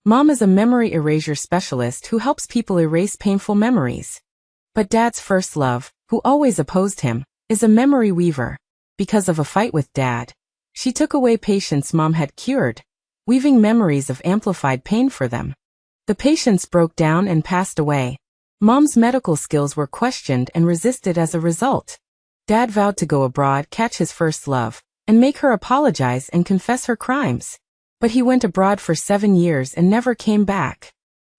Mom is a memory erasure specialist who helps people erase painful memories. But Dad's first love, who always opposed him, is a memory weaver. Because of a fight with Dad, she took away patients Mom had cured, weaving memories of amplified pain for them. The patients broke down and passed away. Mom's medical skills were questioned and resisted as a result. Dad vowed to go abroad, catch his first love, and make her apologize and confess her crimes. But he went abroad for 7 years and never came back.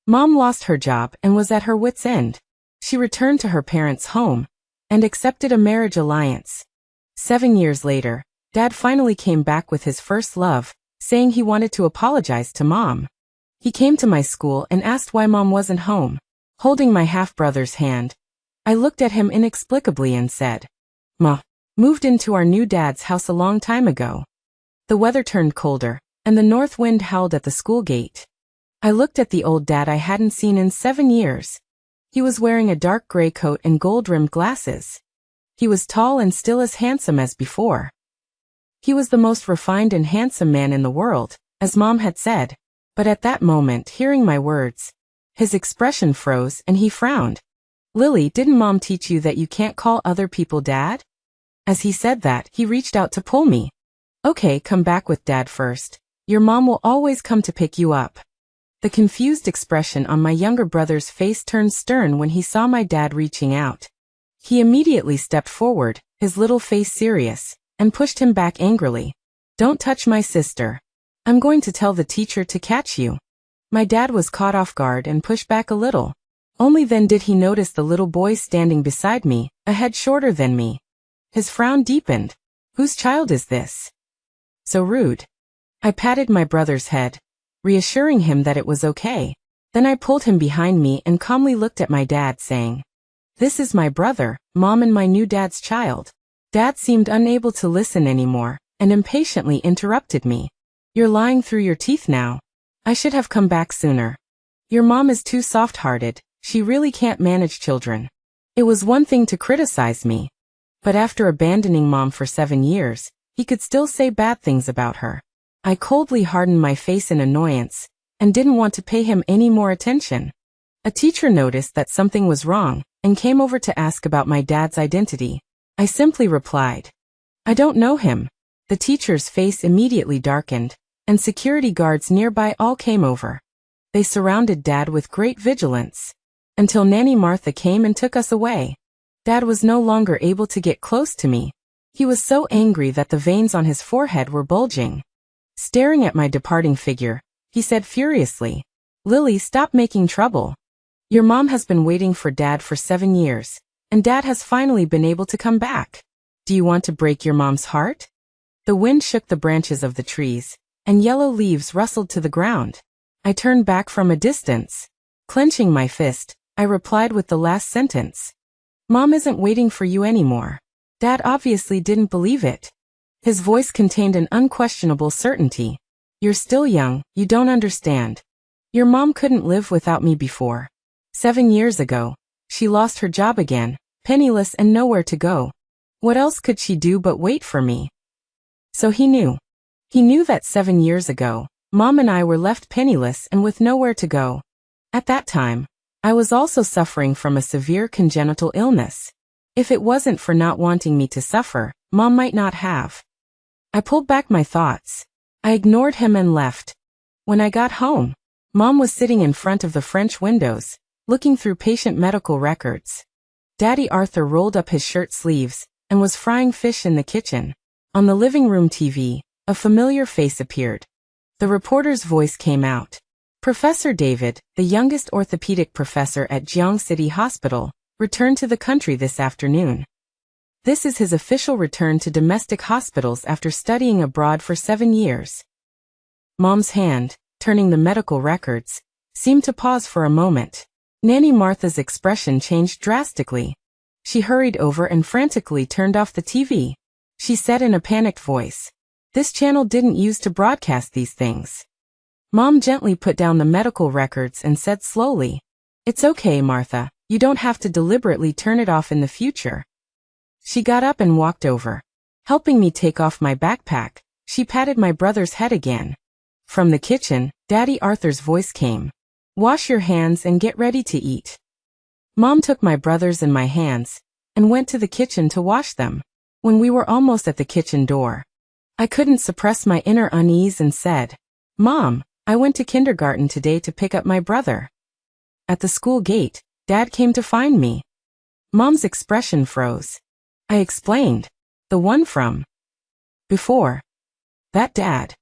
Mom lost her job and was at her wit's end. She returned to her parents' home and accepted a marriage alliance. 7 years later, Dad finally came back with his first love, saying he wanted to apologize to Mom. He came to my school and asked why Mom wasn't home. Holding my half-brother's hand, I looked at him inexplicably and said, "Ma, moved into our new dad's house a long time ago." The weather turned colder, and the north wind howled at the school gate. I looked at the old dad I hadn't seen in 7 years. He was wearing a dark gray coat and gold-rimmed glasses. He was tall and still as handsome as before. He was the most refined and handsome man in the world, as Mom had said. But at that moment, hearing my words, his expression froze and he frowned. "Lily, didn't Mom teach you that you can't call other people Dad?" As he said that, he reached out to pull me. "Okay, come back with Dad first. Your mom will always come to pick you up." The confused expression on my younger brother's face turned stern when he saw my dad reaching out. He immediately stepped forward, his little face serious, and pushed him back angrily. "Don't touch my sister. I'm going to tell the teacher to catch you." My dad was caught off guard and pushed back a little. Only then did he notice the little boy standing beside me, a head shorter than me. His frown deepened. "Whose child is this? So rude." I patted my brother's head, reassuring him that it was okay. Then I pulled him behind me and calmly looked at my dad, saying, "This is my brother, Mom, and my new dad's child." Dad seemed unable to listen anymore, and impatiently interrupted me. "You're lying through your teeth now. I should have come back sooner. Your mom is too soft-hearted, she really can't manage children." It was one thing to criticize me, but after abandoning Mom for 7 years, he could still say bad things about her. I coldly hardened my face in annoyance, and didn't want to pay him any more attention. A teacher noticed that something was wrong, and came over to ask about my dad's identity. I simply replied, "I don't know him." The teacher's face immediately darkened, and security guards nearby all came over. They surrounded Dad with great vigilance, until Nanny Martha came and took us away. Dad was no longer able to get close to me. He was so angry that the veins on his forehead were bulging. Staring at my departing figure, he said furiously, "Lily, stop making trouble. Your mom has been waiting for Dad for 7 years, and Dad has finally been able to come back. Do you want to break your mom's heart?" The wind shook the branches of the trees, and yellow leaves rustled to the ground. I turned back from a distance. Clenching my fist, I replied with the last sentence. "Mom isn't waiting for you anymore." Dad obviously didn't believe it. His voice contained an unquestionable certainty. "You're still young, you don't understand. Your mom couldn't live without me before. 7 years ago, she lost her job again, penniless and nowhere to go. What else could she do but wait for me?" So he knew. He knew that 7 years ago, Mom and I were left penniless and with nowhere to go. At that time, I was also suffering from a severe congenital illness. If it wasn't for not wanting me to suffer, Mom might not have. I pulled back my thoughts. I ignored him and left. When I got home, Mom was sitting in front of the French windows, looking through patient medical records. Daddy Arthur rolled up his shirt sleeves and was frying fish in the kitchen. On the living room TV, a familiar face appeared. The reporter's voice came out. "Professor David, the youngest orthopedic professor at Jiang City Hospital, returned to the country this afternoon. This is his official return to domestic hospitals after studying abroad for 7 years." Mom's hand, turning the medical records, seemed to pause for a moment. Nanny Martha's expression changed drastically. She hurried over and frantically turned off the TV. She said in a panicked voice, "This channel didn't use to broadcast these things." Mom gently put down the medical records and said slowly, "It's okay, Martha, you don't have to deliberately turn it off in the future." She got up and walked over. Helping me take off my backpack, she patted my brother's head again. From the kitchen, Daddy Arthur's voice came. Wash your hands and get ready to eat. Mom took my brothers and my hands and went to the kitchen to wash them. When we were almost at the kitchen door, I couldn't suppress my inner unease and said, Mom, I went to kindergarten today to pick up my brother. At the school gate, Dad came to find me. Mom's expression froze. I explained. The one from before. That Dad.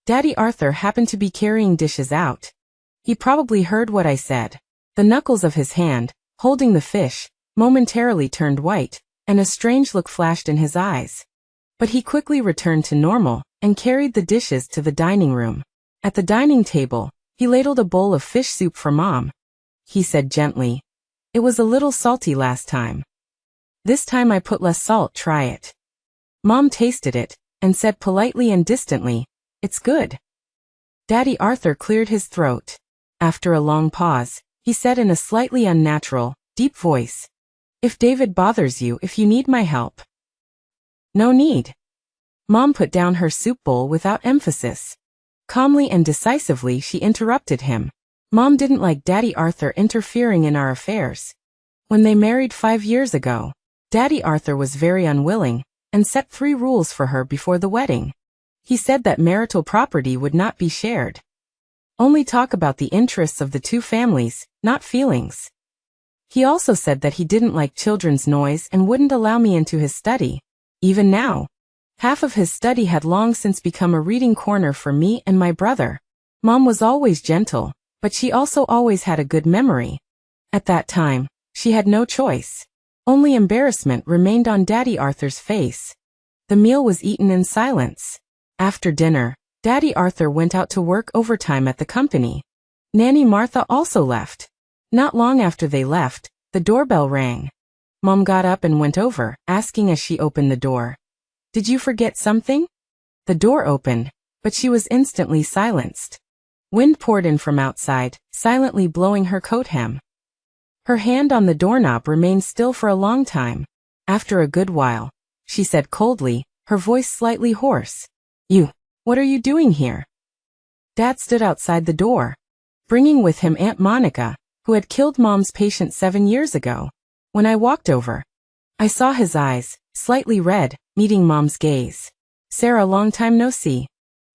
Daddy Arthur happened to be carrying dishes out. He probably heard what I said. The knuckles of his hand, holding the fish, momentarily turned white, and a strange look flashed in his eyes. But he quickly returned to normal and carried the dishes to the dining room. At the dining table, he ladled a bowl of fish soup for Mom. He said gently, "It was a little salty last time. This time I put less salt, try it." Mom tasted it and said politely and distantly, "It's good." Daddy Arthur cleared his throat. After a long pause, he said in a slightly unnatural, deep voice, "If David bothers you, if you need my help." "No need." Mom put down her soup bowl without emphasis. Calmly and decisively she interrupted him. Mom didn't like Daddy Arthur interfering in our affairs. When they married 5 years ago, Daddy Arthur was very unwilling and set 3 rules for her before the wedding. He said that marital property would not be shared. Only talk about the interests of the 2 families, not feelings. He also said that he didn't like children's noise and wouldn't allow me into his study. Even now, half of his study had long since become a reading corner for me and my brother. Mom was always gentle, but she also always had a good memory. At that time, she had no choice. Only embarrassment remained on Daddy Arthur's face. The meal was eaten in silence. After dinner, Daddy Arthur went out to work overtime at the company. Nanny Martha also left. Not long after they left, the doorbell rang. Mom got up and went over, asking as she opened the door, "Did you forget something?" The door opened, but she was instantly silenced. Wind poured in from outside, silently blowing her coat hem. Her hand on the doorknob remained still for a long time. After a good while, she said coldly, her voice slightly hoarse, What are you doing here?" Dad stood outside the door, bringing with him Aunt Monica, who had killed Mom's patient 7 years ago. When I walked over, I saw his eyes, slightly red, meeting Mom's gaze. "Sarah, long time no see."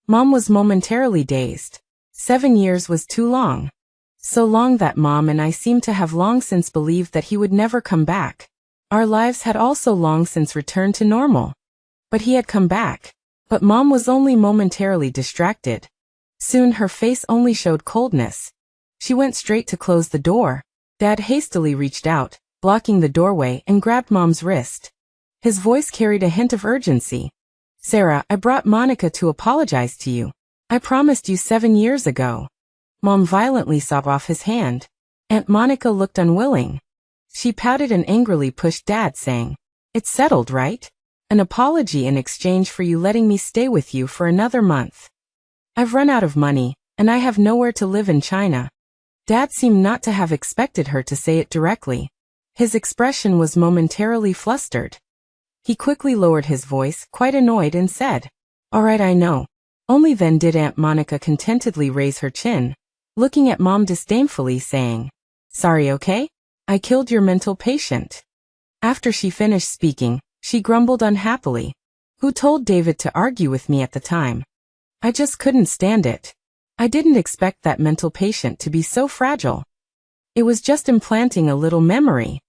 Mom was momentarily dazed. 7 years was too long. So long that Mom and I seemed to have long since believed that he would never come back. Our lives had also long since returned to normal. But he had come back. But Mom was only momentarily distracted. Soon her face only showed coldness. She went straight to close the door. Dad hastily reached out, blocking the doorway, and grabbed Mom's wrist. His voice carried a hint of urgency. "Sarah, I brought Monica to apologize to you. I promised you 7 years ago." Mom violently sobbed off his hand. Aunt Monica looked unwilling. She pouted and angrily pushed Dad, saying, "It's settled, right? An apology in exchange for you letting me stay with you for another month. I've run out of money, and I have nowhere to live in China." Dad seemed not to have expected her to say it directly. His expression was momentarily flustered. He quickly lowered his voice, quite annoyed, and said, "All right, I know." Only then did Aunt Monica contentedly raise her chin, looking at Mom disdainfully, saying, "Sorry, okay? I killed your mental patient." After she finished speaking, she grumbled unhappily, "Who told David to argue with me at the time? I just couldn't stand it. I didn't expect that mental patient to be so fragile. It was just implanting a little memory."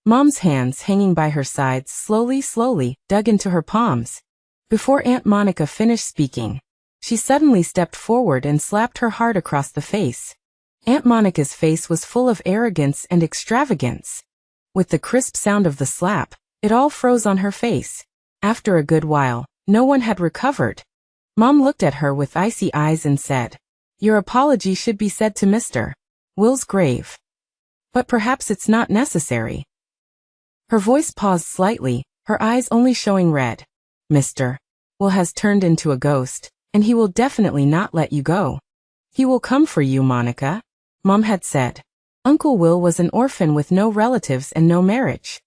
Mom's hands hanging by her sides slowly dug into her palms. Before Aunt Monica finished speaking, she suddenly stepped forward and slapped her hard across the face. Aunt Monica's face was full of arrogance and extravagance. With the crisp sound of the slap, it all froze on her face. After a good while, no one had recovered. Mom looked at her with icy eyes and said, "Your apology should be said to Mr. Will's grave. But perhaps it's not necessary." Her voice paused slightly, her eyes only showing red. "Mr. Will has turned into a ghost, and he will definitely not let you go. He will come for you, Monica," Mom had said. Uncle Will was an orphan with no relatives and no marriage.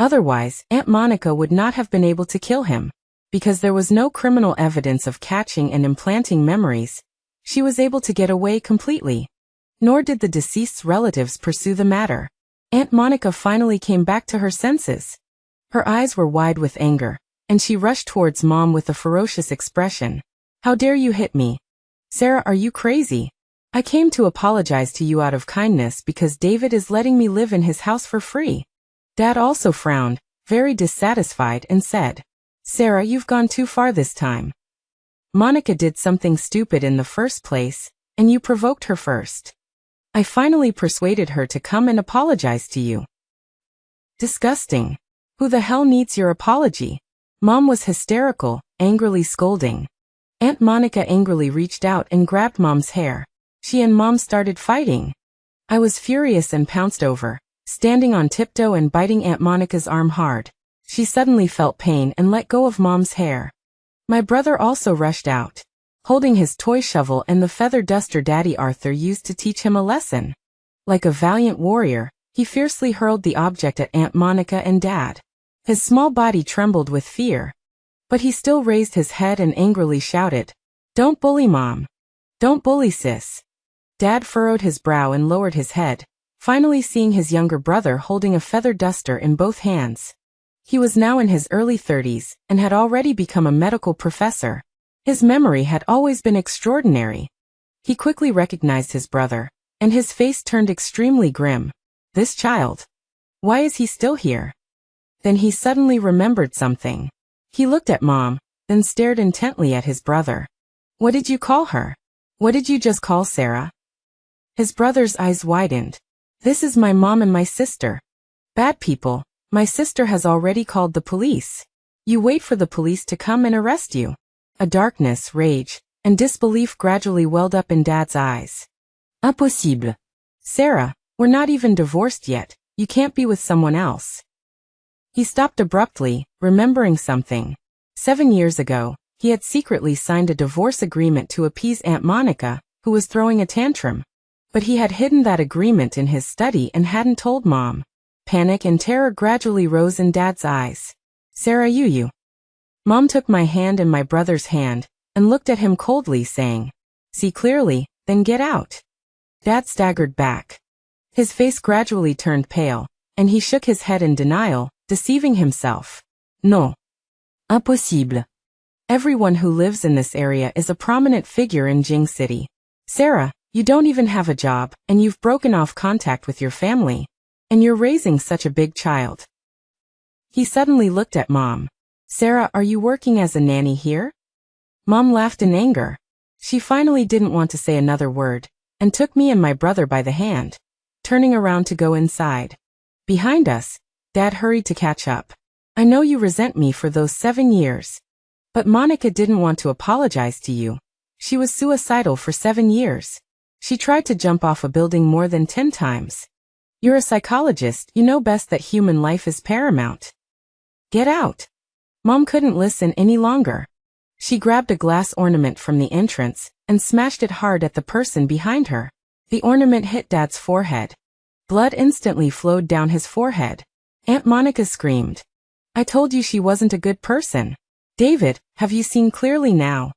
Otherwise, Aunt Monica would not have been able to kill him. Because there was no criminal evidence of catching and implanting memories, she was able to get away completely. Nor did the deceased's relatives pursue the matter. Aunt Monica finally came back to her senses. Her eyes were wide with anger, and she rushed towards Mom with a ferocious expression. "How dare you hit me? Sarah, are you crazy? I came to apologize to you out of kindness because David is letting me live in his house for free." Dad also frowned, very dissatisfied, and said, "Sarah, you've gone too far this time. Monica did something stupid in the first place, and you provoked her first. I finally persuaded her to come and apologize to you." Disgusting. Who the hell needs your apology? Mom was hysterical, angrily scolding. Aunt Monica angrily reached out and grabbed Mom's hair. She and Mom started fighting. I was furious and pounced over, standing on tiptoe and biting Aunt Monica's arm hard. She suddenly felt pain and let go of Mom's hair. My brother also rushed out, holding his toy shovel and the feather duster Daddy Arthur used to teach him a lesson. Like a valiant warrior, he fiercely hurled the object at Aunt Monica and Dad. His small body trembled with fear. But he still raised his head and angrily shouted, "Don't bully Mom. Don't bully Sis." Dad furrowed his brow and lowered his head, finally seeing his younger brother holding a feather duster in both hands. He was now in his early 30s and had already become a medical professor. His memory had always been extraordinary. He quickly recognized his brother, and his face turned extremely grim. This child. Why is he still here? Then he suddenly remembered something. He looked at Mom, then stared intently at his brother. "What did you call her? What did you just call Sarah?" His brother's eyes widened. "This is my mom and my sister. Bad people. My sister has already called the police. You wait for the police to come and arrest you." A darkness, rage, and disbelief gradually welled up in Dad's eyes. "Impossible. Sarah, we're not even divorced yet. You can't be with someone else." He stopped abruptly, remembering something. 7 years ago, he had secretly signed a divorce agreement to appease Aunt Monica, who was throwing a tantrum. But he had hidden that agreement in his study and hadn't told Mom. Panic and terror gradually rose in Dad's eyes. "Sarah, you. Mom took my hand and my brother's hand, and looked at him coldly, saying, "See clearly, then get out." Dad staggered back. His face gradually turned pale, and he shook his head in denial, deceiving himself. "No. Impossible. Everyone who lives in this area is a prominent figure in Jing City. Sarah, you don't even have a job, and you've broken off contact with your family. And you're raising such a big child." He suddenly looked at Mom. "Sarah, are you working as a nanny here?" Mom laughed in anger. She finally didn't want to say another word, and took me and my brother by the hand, turning around to go inside. Behind us, Dad hurried to catch up. "I know you resent me for those 7 years. But Monica didn't want to apologize to you. She was suicidal for 7 years. She tried to jump off a building more than 10 times. You're a psychologist, you know best that human life is paramount. Get out." Mom couldn't listen any longer. She grabbed a glass ornament from the entrance and smashed it hard at the person behind her. The ornament hit Dad's forehead. Blood instantly flowed down his forehead. Aunt Monica screamed. "I told you she wasn't a good person. David, have you seen clearly now?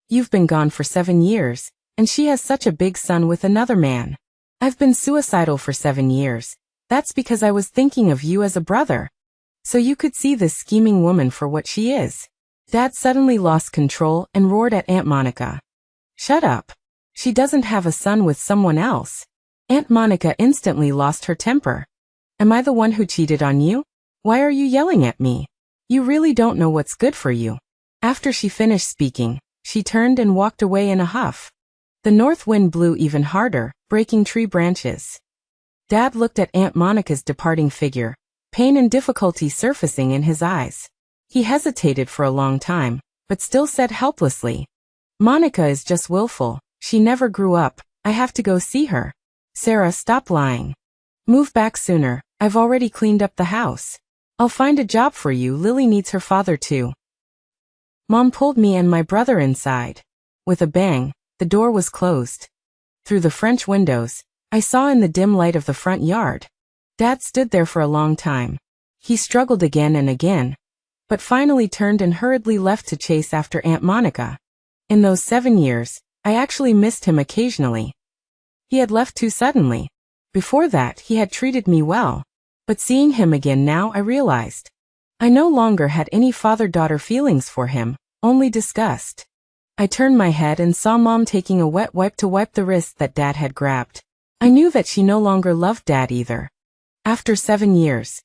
You've been gone for 7 years, and she has such a big son with another man. I've been suicidal for 7 years. That's because I was thinking of you as a brother. So you could see this scheming woman for what she is." Dad suddenly lost control and roared at Aunt Monica. "Shut up. She doesn't have a son with someone else." Aunt Monica instantly lost her temper. "Am I the one who cheated on you? Why are you yelling at me? You really don't know what's good for you." After she finished speaking, she turned and walked away in a huff. The north wind blew even harder, breaking tree branches. Dad looked at Aunt Monica's departing figure, pain and difficulty surfacing in his eyes. He hesitated for a long time, but still said helplessly, "Monica is just willful. She never grew up. I have to go see her. Sarah, stop lying. Move back sooner. I've already cleaned up the house. I'll find a job for you. Lily needs her father too." Mom pulled me and my brother inside. With a bang, the door was closed. Through the French windows, I saw in the dim light of the front yard. Dad stood there for a long time. He struggled again and again, but finally turned and hurriedly left to chase after Aunt Monica. In those 7 years, I actually missed him occasionally. He had left too suddenly. Before that, he had treated me well. But seeing him again now, I realized I no longer had any father-daughter feelings for him, only disgust. I turned my head and saw Mom taking a wet wipe to wipe the wrist that Dad had grabbed. I knew that she no longer loved Dad either. After 7 years,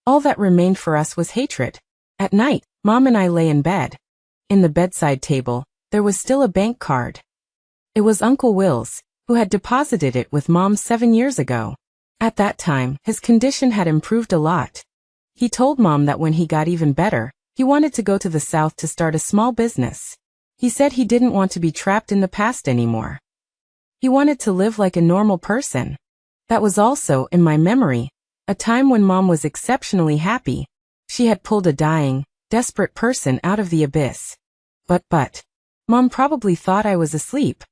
all that remained for us was hatred. At night, Mom and I lay in bed. In the bedside table, there was still a bank card. It was Uncle Will's, who had deposited it with Mom 7 years ago. At that time, his condition had improved a lot. He told Mom that when he got even better, he wanted to go to the South to start a small business. He said he didn't want to be trapped in the past anymore. He wanted to live like a normal person. That was also, in my memory, a time when Mom was exceptionally happy. She had pulled a dying, desperate person out of the abyss. But, Mom probably thought I was asleep.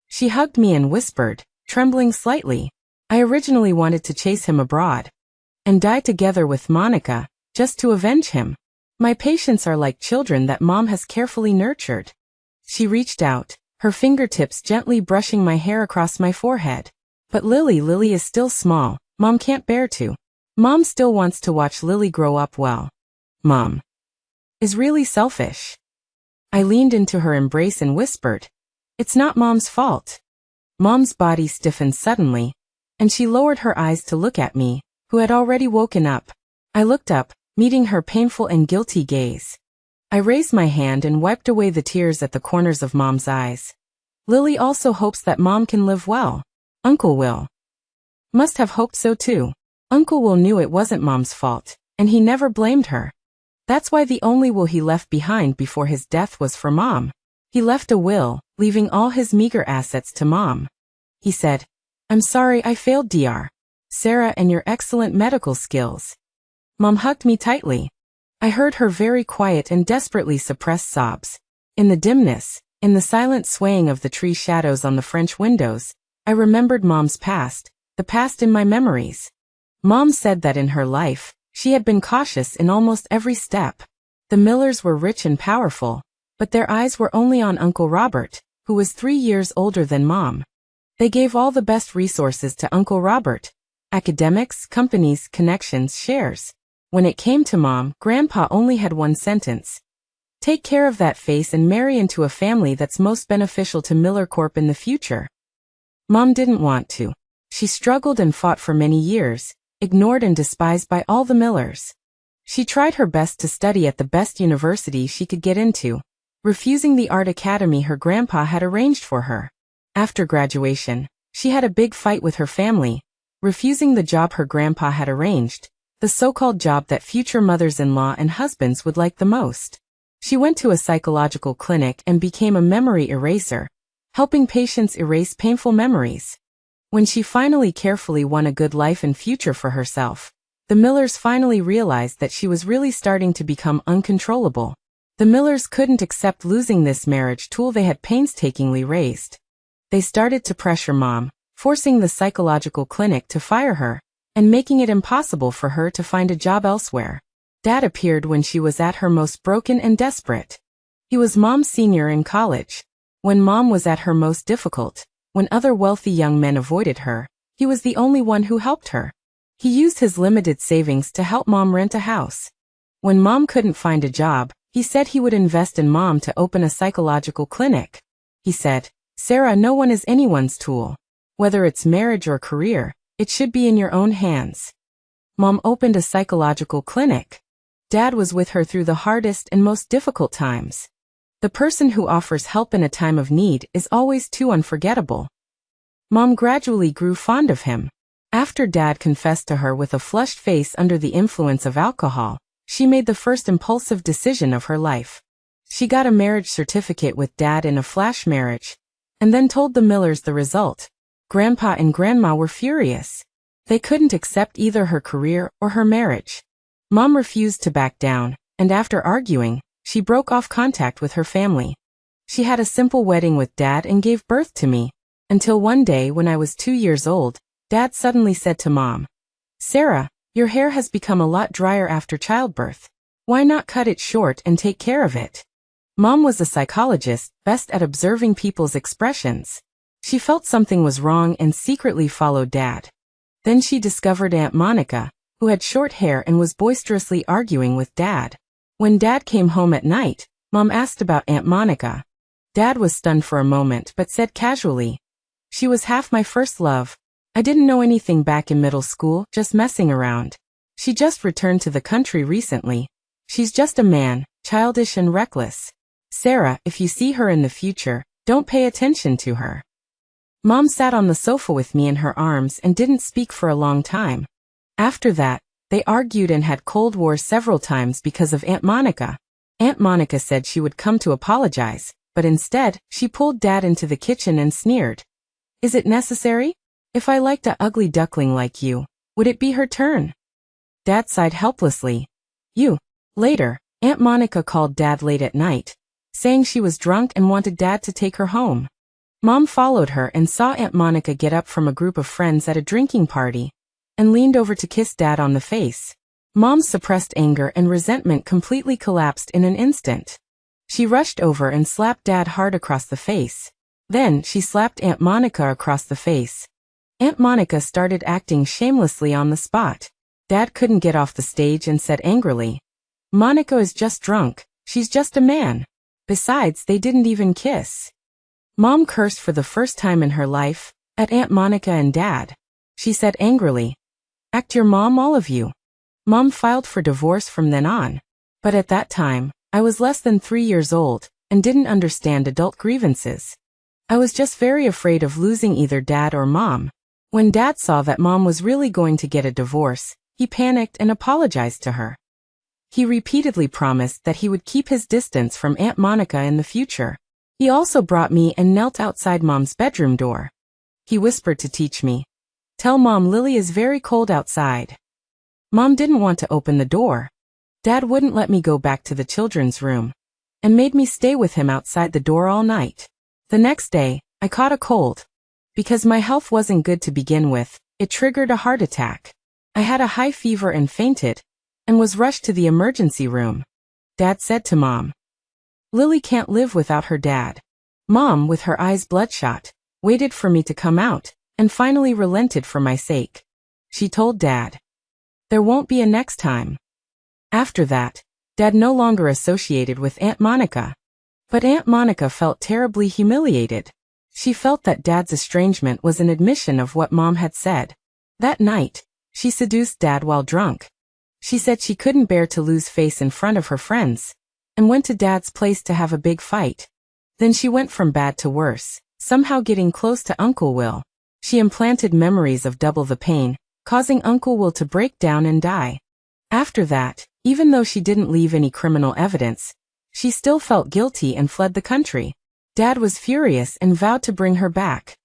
She hugged me and whispered, trembling slightly, I originally wanted to chase him abroad and die together with Monica, just to avenge him. My patients are like children that Mom has carefully nurtured. She reached out, her fingertips gently brushing my hair across my forehead. But Lily is still small, Mom can't bear to. Mom still wants to watch Lily grow up well. Mom is really selfish. I leaned into her embrace and whispered, it's not Mom's fault. Mom's body stiffened suddenly, and she lowered her eyes to look at me, who had already woken up. I looked up, meeting her painful and guilty gaze. I raised my hand and wiped away the tears at the corners of Mom's eyes. Lily also hopes that Mom can live well. Uncle Will must have hoped so too. Uncle Will knew it wasn't Mom's fault, and he never blamed her. That's why the only will he left behind before his death was for Mom. He left a will, leaving all his meager assets to Mom. He said, I'm sorry I failed Dr. Sarah and your excellent medical skills. Mom hugged me tightly. I heard her very quiet and desperately suppressed sobs. In the dimness, in the silent swaying of the tree shadows on the French windows, I remembered Mom's past, the past in my memories. Mom said that in her life, she had been cautious in almost every step. The Millers were rich and powerful, but their eyes were only on Uncle Robert, who was 3 years older than Mom. They gave all the best resources to Uncle Robert: academics, companies, connections, shares. When it came to Mom, Grandpa only had one sentence: take care of that face and marry into a family that's most beneficial to Miller Corp in the future. Mom didn't want to. She struggled and fought for many years, ignored and despised by all the Millers. She tried her best to study at the best university she could get into, refusing the art academy her grandpa had arranged for her. After graduation, she had a big fight with her family, refusing the job her grandpa had arranged, the so-called job that future mothers-in-law and husbands would like the most. She went to a psychological clinic and became a memory eraser, helping patients erase painful memories. When she finally carefully won a good life and future for herself, the Millers finally realized that she was really starting to become uncontrollable. The Millers couldn't accept losing this marriage tool they had painstakingly raised. They started to pressure Mom, forcing the psychological clinic to fire her, and making it impossible for her to find a job elsewhere. Dad appeared when she was at her most broken and desperate. He was Mom's senior in college. When Mom was at her most difficult, when other wealthy young men avoided her, he was the only one who helped her. He used his limited savings to help Mom rent a house. When Mom couldn't find a job, he said he would invest in Mom to open a psychological clinic. He said, Sarah, no one is anyone's tool. Whether it's marriage or career, it should be in your own hands. Mom opened a psychological clinic. Dad was with her through the hardest and most difficult times. The person who offers help in a time of need is always too unforgettable. Mom gradually grew fond of him. After Dad confessed to her with a flushed face under the influence of alcohol, she made the first impulsive decision of her life. She got a marriage certificate with Dad in a flash marriage, and then told the Millers the result. Grandpa and Grandma were furious. They couldn't accept either her career or her marriage. Mom refused to back down, and after arguing, she broke off contact with her family. She had a simple wedding with Dad and gave birth to me, until one day when I was 2 years old, Dad suddenly said to Mom, Sarah, your hair has become a lot drier after childbirth. Why not cut it short and take care of it? Mom was a psychologist, best at observing people's expressions. She felt something was wrong and secretly followed Dad. Then she discovered Aunt Monica, who had short hair and was boisterously arguing with Dad. When Dad came home at night, Mom asked about Aunt Monica. Dad was stunned for a moment but said casually, "She was half my first love. I didn't know anything back in middle school, just messing around. She just returned to the country recently. She's just a man, childish and reckless. Sarah, if you see her in the future, don't pay attention to her." Mom sat on the sofa with me in her arms and didn't speak for a long time. After that, they argued and had Cold War several times because of Aunt Monica. Aunt Monica said she would come to apologize, but instead, she pulled Dad into the kitchen and sneered. "Is it necessary? If I liked a ugly duckling like you, would it be her turn?" Dad sighed helplessly. Later, Aunt Monica called Dad late at night, saying she was drunk and wanted Dad to take her home. Mom followed her and saw Aunt Monica get up from a group of friends at a drinking party and leaned over to kiss Dad on the face. Mom's suppressed anger and resentment completely collapsed in an instant. She rushed over and slapped Dad hard across the face. Then she slapped Aunt Monica across the face. Aunt Monica started acting shamelessly on the spot. Dad couldn't get off the stage and said angrily, "Monica is just drunk. She's just a man. Besides, they didn't even kiss." Mom cursed for the first time in her life at Aunt Monica and Dad. She said angrily, "Act your mom, all of you." Mom filed for divorce from then on. But at that time, I was less than 3 years old and didn't understand adult grievances. I was just very afraid of losing either Dad or Mom. When Dad saw that Mom was really going to get a divorce, he panicked and apologized to her. He repeatedly promised that he would keep his distance from Aunt Monica in the future. He also brought me and knelt outside Mom's bedroom door. He whispered to teach me, "Tell Mom Lily is very cold outside." Mom didn't want to open the door. Dad wouldn't let me go back to the children's room and made me stay with him outside the door all night. The next day, I caught a cold. Because my health wasn't good to begin with, it triggered a heart attack. I had a high fever and fainted, and was rushed to the emergency room. Dad said to Mom, "Lily can't live without her dad." Mom, with her eyes bloodshot, waited for me to come out, and finally relented for my sake. She told Dad, "There won't be a next time." After that, Dad no longer associated with Aunt Monica. But Aunt Monica felt terribly humiliated. She felt that Dad's estrangement was an admission of what Mom had said. That night, she seduced Dad while drunk. She said she couldn't bear to lose face in front of her friends, and went to Dad's place to have a big fight. Then she went from bad to worse, somehow getting close to Uncle Will. She implanted memories of double the pain, causing Uncle Will to break down and die. After that, even though she didn't leave any criminal evidence, she still felt guilty and fled the country. Dad was furious and vowed to bring her back.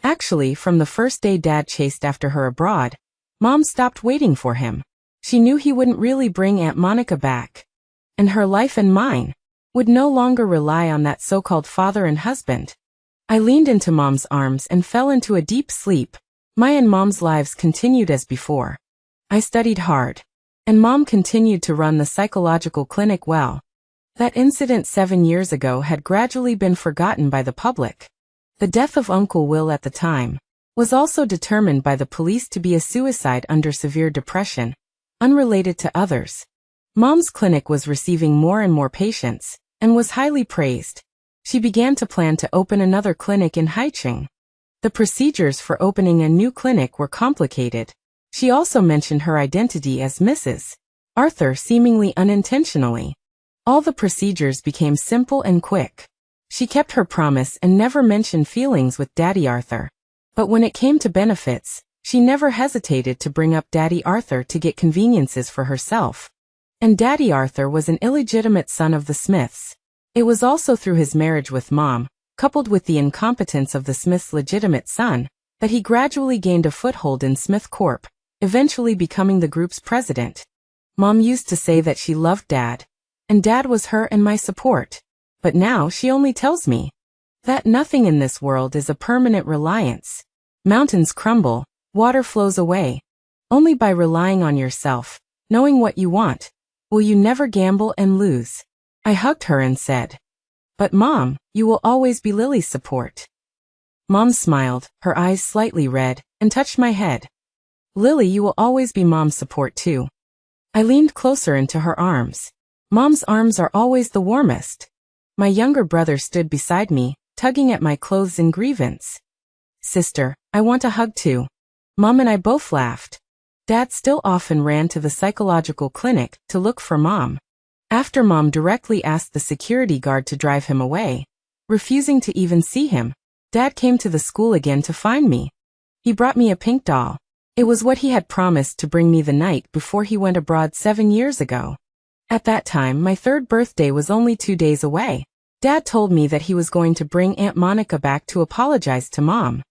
Actually, from the first day Dad chased after her abroad, Mom stopped waiting for him. She knew he wouldn't really bring Aunt Monica back. And her life and mine would no longer rely on that so-called father and husband. I leaned into Mom's arms and fell into a deep sleep. My and Mom's lives continued as before. I studied hard, and Mom continued to run the psychological clinic well. That incident 7 years ago had gradually been forgotten by the public. The death of Uncle Will at the time was also determined by the police to be a suicide under severe depression, unrelated to others. Mom's clinic was receiving more and more patients, and was highly praised. She began to plan to open another clinic in Haicheng. The procedures for opening a new clinic were complicated. She also mentioned her identity as Mrs. Arthur seemingly unintentionally. All the procedures became simple and quick. She kept her promise and never mentioned feelings with Daddy Arthur. But when it came to benefits, she never hesitated to bring up Daddy Arthur to get conveniences for herself. And Daddy Arthur was an illegitimate son of the Smiths. It was also through his marriage with Mom, coupled with the incompetence of the Smiths' legitimate son, that he gradually gained a foothold in Smith Corp, eventually becoming the group's president. Mom used to say that she loved Dad, and Dad was her and my support. But now she only tells me that nothing in this world is a permanent reliance. Mountains crumble, water flows away. Only by relying on yourself, knowing what you want, will you never gamble and lose. I hugged her and said, But Mom, you will always be Lily's support. Mom smiled, her eyes slightly red, and touched my head. Lily, you will always be Mom's support too. I leaned closer into her arms. Mom's arms are always the warmest. My younger brother stood beside me, tugging at my clothes in grievance. Sister, I want a hug too. Mom and I both laughed. Dad still often ran to the psychological clinic to look for Mom. After Mom directly asked the security guard to drive him away, refusing to even see him, Dad came to the school again to find me. He brought me a pink doll. It was what he had promised to bring me the night before he went abroad 7 years ago. At that time, my 3rd birthday was only 2 days away. Dad told me that he was going to bring Aunt Monica back to apologize to Mom.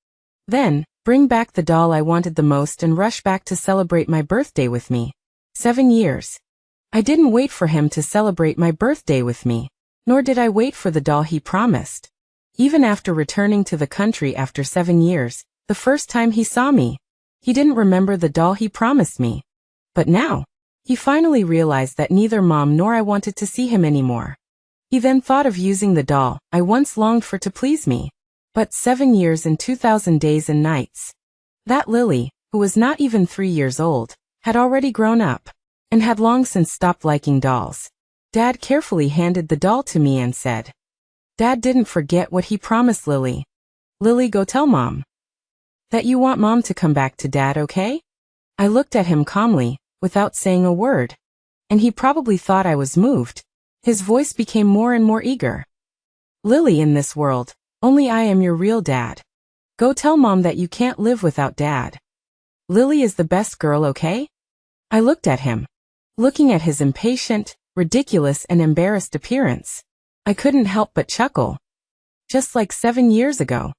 Then, bring back the doll I wanted the most and rush back to celebrate my birthday with me. 7 years. I didn't wait for him to celebrate my birthday with me, nor did I wait for the doll he promised. Even after returning to the country after 7 years, the first time he saw me, he didn't remember the doll he promised me. But now, he finally realized that neither Mom nor I wanted to see him anymore. He then thought of using the doll I once longed for to please me. But 7 years and 2,000 days and nights. That Lily, who was not even 3 years old, had already grown up, and had long since stopped liking dolls. Dad carefully handed the doll to me and said, Dad didn't forget what he promised Lily. Lily, go tell Mom that you want Mom to come back to Dad, okay? I looked at him calmly, without saying a word. And he probably thought I was moved. His voice became more and more eager. Lily, in this world, only I am your real dad. Go tell Mom that you can't live without Dad. Lily is the best girl, okay? I looked at him. Looking at his impatient, ridiculous and embarrassed appearance, I couldn't help but chuckle. Just like 7 years ago.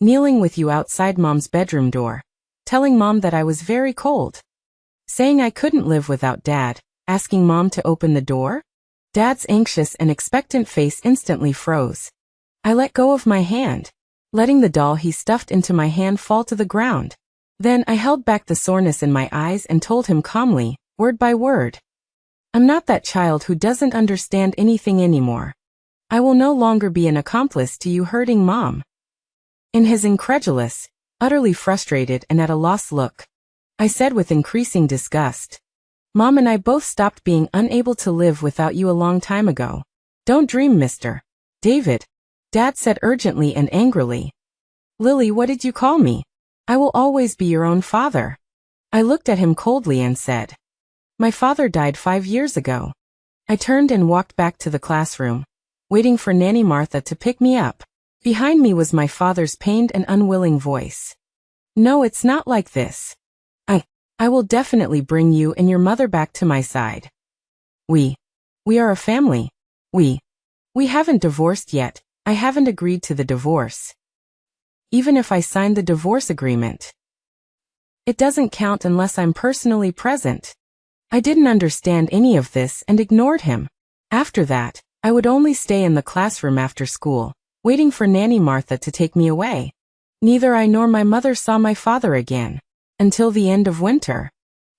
Kneeling with you outside Mom's bedroom door. Telling Mom that I was very cold. Saying I couldn't live without Dad. Asking Mom to open the door. Dad's anxious and expectant face instantly froze. I let go of my hand, letting the doll he stuffed into my hand fall to the ground. Then I held back the soreness in my eyes and told him calmly, word by word. I'm not that child who doesn't understand anything anymore. I will no longer be an accomplice to you hurting Mom. In his incredulous, utterly frustrated and at a loss look, I said with increasing disgust, Mom and I both stopped being unable to live without you a long time ago. Don't dream, Mr. David. Dad said urgently and angrily. Lily, what did you call me? I will always be your own father. I looked at him coldly and said, My father died 5 years ago. I turned and walked back to the classroom, waiting for Nanny Martha to pick me up. Behind me was my father's pained and unwilling voice. No, it's not like this. I will definitely bring you and your mother back to my side. We are a family. We haven't divorced yet. I haven't agreed to the divorce. Even if I signed the divorce agreement, it doesn't count unless I'm personally present. I didn't understand any of this and ignored him. After that, I would only stay in the classroom after school, waiting for Nanny Martha to take me away. Neither I nor my mother saw my father again, until the end of winter.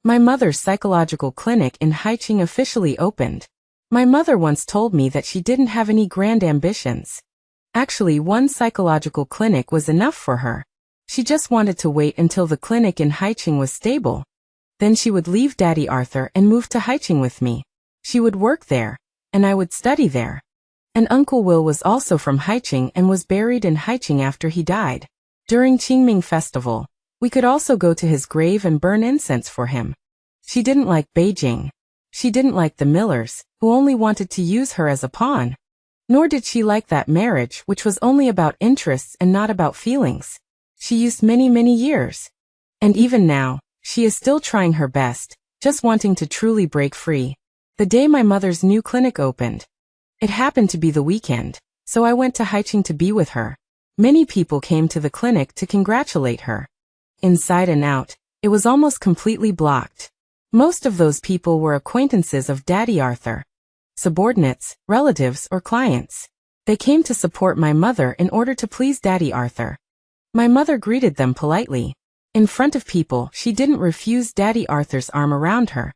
My mother's psychological clinic in Haiching officially opened. My mother once told me that she didn't have any grand ambitions. Actually, one psychological clinic was enough for her. She just wanted to wait until the clinic in Haiching was stable. Then she would leave Daddy Arthur and move to Haiching with me. She would work there, and I would study there. And Uncle Will was also from Haiching and was buried in Haiching after he died. During Qingming Festival, we could also go to his grave and burn incense for him. She didn't like Beijing. She didn't like the Millers, who only wanted to use her as a pawn. Nor did she like that marriage, which was only about interests and not about feelings. She used many years. And even now, she is still trying her best, just wanting to truly break free. The day my mother's new clinic opened, it happened to be the weekend, so I went to Haiching to be with her. Many people came to the clinic to congratulate her. Inside and out, it was almost completely blocked. Most of those people were acquaintances of Daddy Arthur. Subordinates, relatives, or clients. They came to support my mother in order to please Daddy Arthur. My mother greeted them politely. In front of people, she didn't refuse Daddy Arthur's arm around her.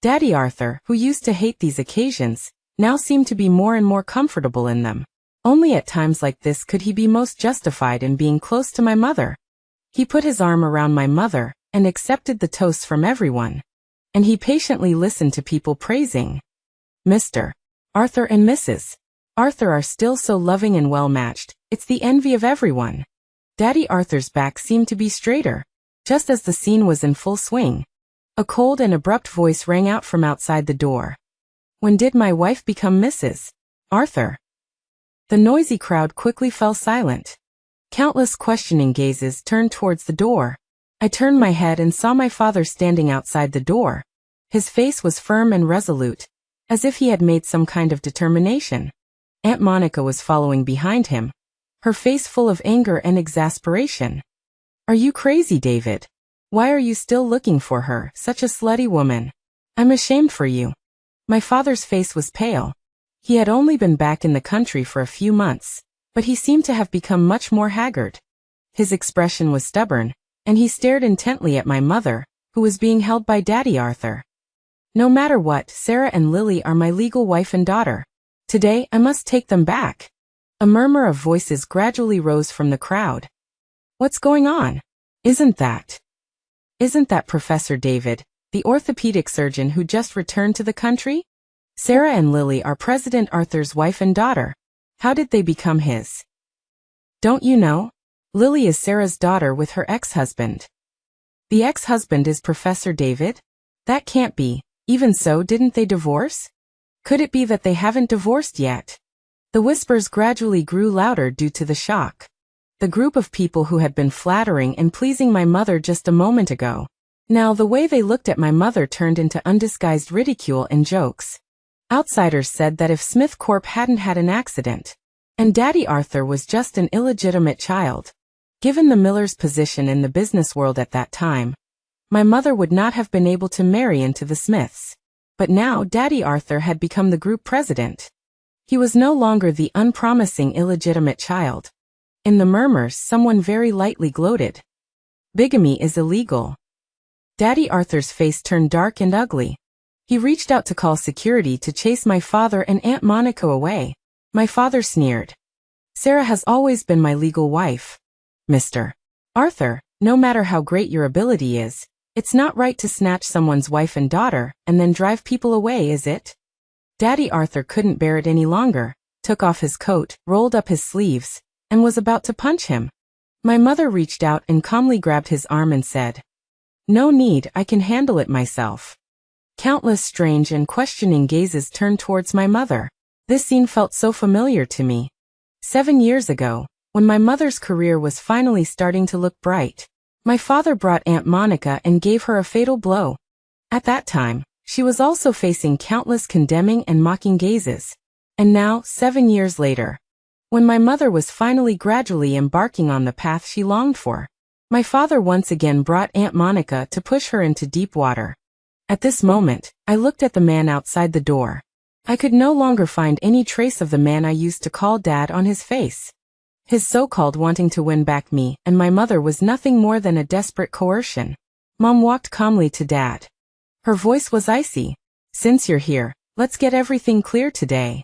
Daddy Arthur, who used to hate these occasions, now seemed to be more and more comfortable in them. Only at times like this could he be most justified in being close to my mother. He put his arm around my mother and accepted the toasts from everyone. And he patiently listened to people praising. Mr. Arthur and Mrs. Arthur are still so loving and well-matched, it's the envy of everyone. Daddy Arthur's back seemed to be straighter, just as the scene was in full swing. A cold and abrupt voice rang out from outside the door. When did my wife become Mrs. Arthur? The noisy crowd quickly fell silent. Countless questioning gazes turned towards the door. I turned my head and saw my father standing outside the door. His face was firm and resolute, as if he had made some kind of determination. Aunt Monica was following behind him, her face full of anger and exasperation. Are you crazy, David? Why are you still looking for her, such a slutty woman? I'm ashamed for you. My father's face was pale. He had only been back in the country for a few months, but he seemed to have become much more haggard. His expression was stubborn, and he stared intently at my mother, who was being held by Daddy Arthur. No matter what, Sarah and Lily are my legal wife and daughter. Today, I must take them back. A murmur of voices gradually rose from the crowd. What's going on? Isn't that Professor David, the orthopedic surgeon who just returned to the country? Sarah and Lily are President Arthur's wife and daughter. How did they become his? Don't you know? Lily is Sarah's daughter with her ex-husband. The ex-husband is Professor David? That can't be. Even so, didn't they divorce? Could it be that they haven't divorced yet? The whispers gradually grew louder due to the shock. The group of people who had been flattering and pleasing my mother just a moment ago. Now the way they looked at my mother turned into undisguised ridicule and jokes. Outsiders said that if Smith Corp hadn't had an accident, and Daddy Arthur was just an illegitimate child, given the Miller's position in the business world at that time, my mother would not have been able to marry into the Smiths. But now Daddy Arthur had become the group president. He was no longer the unpromising illegitimate child. In the murmurs, someone very lightly gloated. Bigamy is illegal. Daddy Arthur's face turned dark and ugly. He reached out to call security to chase my father and Aunt Monica away. My father sneered. Sarah has always been my legal wife. Mr. Arthur, no matter how great your ability is, it's not right to snatch someone's wife and daughter and then drive people away, is it? Daddy Arthur couldn't bear it any longer, took off his coat, rolled up his sleeves, and was about to punch him. My mother reached out and calmly grabbed his arm and said, No need, I can handle it myself. Countless strange and questioning gazes turned towards my mother. This scene felt so familiar to me. 7 years ago, when my mother's career was finally starting to look bright, my father brought Aunt Monica and gave her a fatal blow. At that time, she was also facing countless condemning and mocking gazes. And now, 7 years later, when my mother was finally gradually embarking on the path she longed for, my father once again brought Aunt Monica to push her into deep water. At this moment, I looked at the man outside the door. I could no longer find any trace of the man I used to call Dad on his face. His so-called wanting to win back me and my mother was nothing more than a desperate coercion. Mom walked calmly to Dad. Her voice was icy. Since you're here, let's get everything clear today.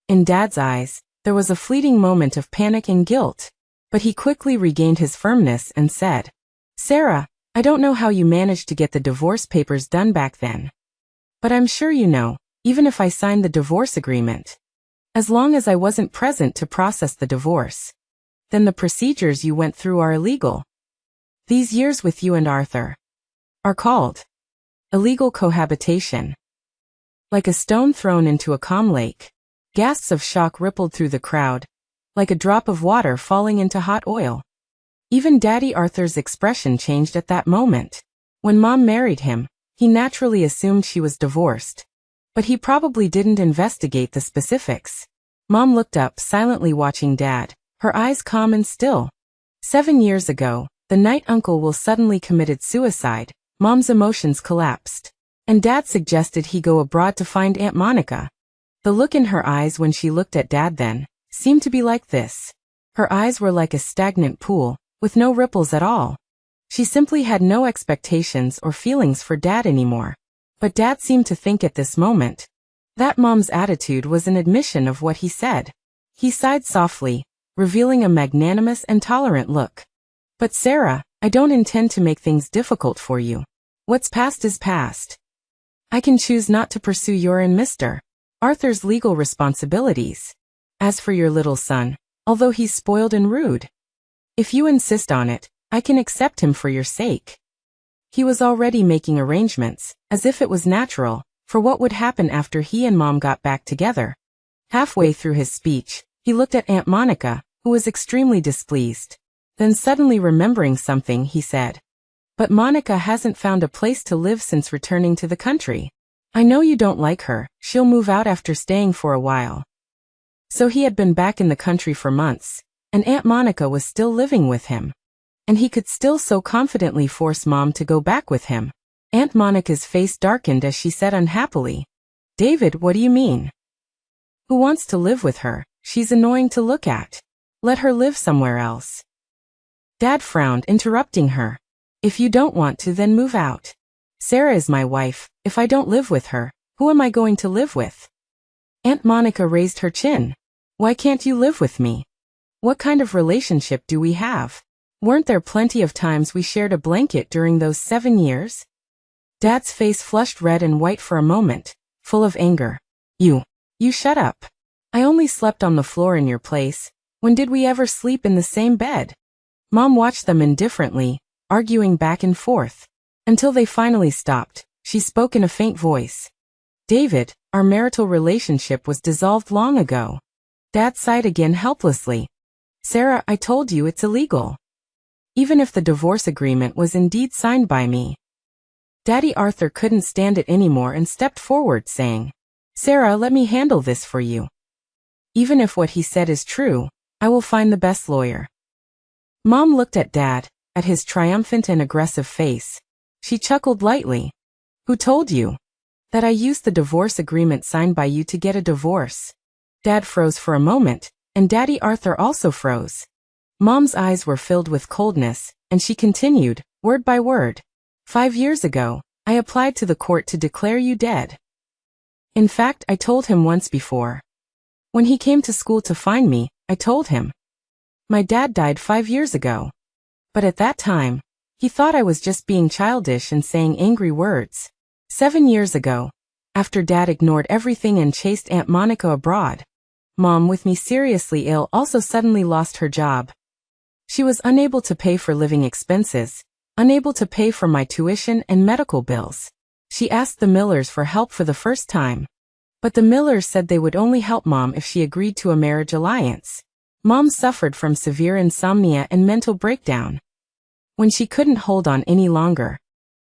In Dad's eyes, there was a fleeting moment of panic and guilt, but he quickly regained his firmness and said, Sarah, I don't know how you managed to get the divorce papers done back then. But I'm sure you know, even if I signed the divorce agreement, as long as I wasn't present to process the divorce, then the procedures you went through are illegal. These years with you and Arthur are called illegal cohabitation. Like a stone thrown into a calm lake, gasps of shock rippled through the crowd, like a drop of water falling into hot oil. Even Daddy Arthur's expression changed at that moment. When Mom married him, he naturally assumed she was divorced. But he probably didn't investigate the specifics. Mom looked up, silently watching Dad, her eyes calm and still. 7 years ago, the night Uncle Will suddenly committed suicide, Mom's emotions collapsed. And Dad suggested he go abroad to find Aunt Monica. The look in her eyes when she looked at Dad then seemed to be like this. Her eyes were like a stagnant pool, with no ripples at all. She simply had no expectations or feelings for Dad anymore. But Dad seemed to think at this moment that Mom's attitude was an admission of what he said. He sighed softly, revealing a magnanimous and tolerant look. But Sarah, I don't intend to make things difficult for you. What's past is past. I can choose not to pursue your and Mr. Arthur's legal responsibilities. As for your little son, although he's spoiled and rude, if you insist on it, I can accept him for your sake. He was already making arrangements, as if it was natural, for what would happen after he and Mom got back together. Halfway through his speech, he looked at Aunt Monica, who was extremely displeased. Then suddenly remembering something, he said, "But Monica hasn't found a place to live since returning to the country. I know you don't like her, she'll move out after staying for a while." So he had been back in the country for months, and Aunt Monica was still living with him. And he could still so confidently force Mom to go back with him. Aunt Monica's face darkened as she said unhappily, "David, what do you mean? Who wants to live with her? She's annoying to look at. Let her live somewhere else." Dad frowned, interrupting her. "If you don't want to, then move out. Sarah is my wife. If I don't live with her, who am I going to live with?" Aunt Monica raised her chin. "Why can't you live with me? What kind of relationship do we have? Weren't there plenty of times we shared a blanket during those 7 years?" Dad's face flushed red and white for a moment, full of anger. You shut up. I only slept on the floor in your place. When did we ever sleep in the same bed?" Mom watched them indifferently, arguing back and forth. Until they finally stopped, she spoke in a faint voice. "David, our marital relationship was dissolved long ago." Dad sighed again helplessly. "Sarah, I told you it's illegal. Even if the divorce agreement was indeed signed by me." Daddy Arthur couldn't stand it anymore and stepped forward saying, "Sarah, let me handle this for you. Even if what he said is true, I will find the best lawyer." Mom looked at Dad, at his triumphant and aggressive face. She chuckled lightly. "Who told you that I used the divorce agreement signed by you to get a divorce?" Dad froze for a moment, and Daddy Arthur also froze. Mom's eyes were filled with coldness, and she continued, word by word. "5 years ago, I applied to the court to declare you dead. In fact, I told him once before. When he came to school to find me, I told him. My dad died 5 years ago. But at that time, he thought I was just being childish and saying angry words. 7 years ago, after Dad ignored everything and chased Aunt Monica abroad, Mom, with me seriously ill, also suddenly lost her job. She was unable to pay for living expenses, unable to pay for my tuition and medical bills. She asked the Millers for help for the first time. But the Millers said they would only help Mom if she agreed to a marriage alliance. Mom suffered from severe insomnia and mental breakdown. When she couldn't hold on any longer,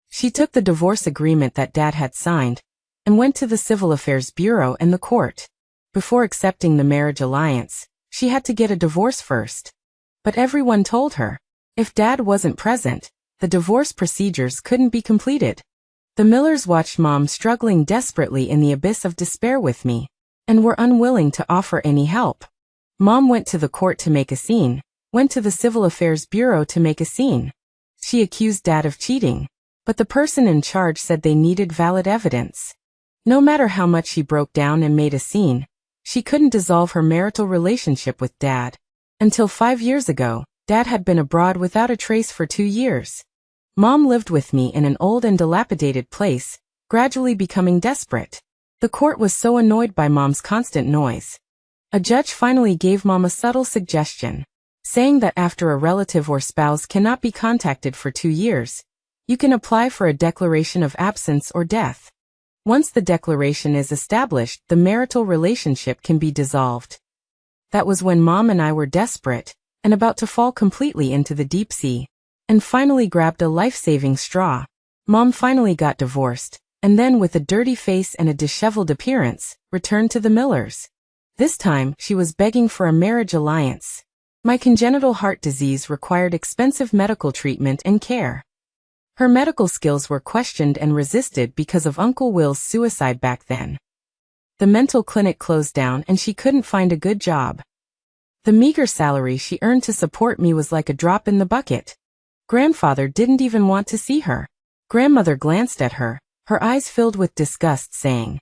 she took the divorce agreement that Dad had signed and went to the Civil Affairs Bureau and the court. Before accepting the marriage alliance, she had to get a divorce first. But everyone told her, if Dad wasn't present, the divorce procedures couldn't be completed. The Millers watched Mom struggling desperately in the abyss of despair with me, and were unwilling to offer any help. Mom went to the court to make a scene, went to the Civil Affairs Bureau to make a scene. She accused Dad of cheating, but the person in charge said they needed valid evidence. No matter how much she broke down and made a scene, she couldn't dissolve her marital relationship with Dad. Until 5 years ago, Dad had been abroad without a trace for 2 years. Mom lived with me in an old and dilapidated place, gradually becoming desperate. The court was so annoyed by Mom's constant noise. A judge finally gave Mom a subtle suggestion, saying that after a relative or spouse cannot be contacted for 2 years, you can apply for a declaration of absence or death. Once the declaration is established, the marital relationship can be dissolved. That was when Mom and I were desperate, and about to fall completely into the deep sea, and finally grabbed a life-saving straw. Mom finally got divorced, and then with a dirty face and a disheveled appearance, returned to the Millers. This time, she was begging for a marriage alliance. My congenital heart disease required expensive medical treatment and care. Her medical skills were questioned and resisted because of Uncle Will's suicide back then. The mental clinic closed down and she couldn't find a good job. The meager salary she earned to support me was like a drop in the bucket. Grandfather didn't even want to see her. Grandmother glanced at her, her eyes filled with disgust, saying,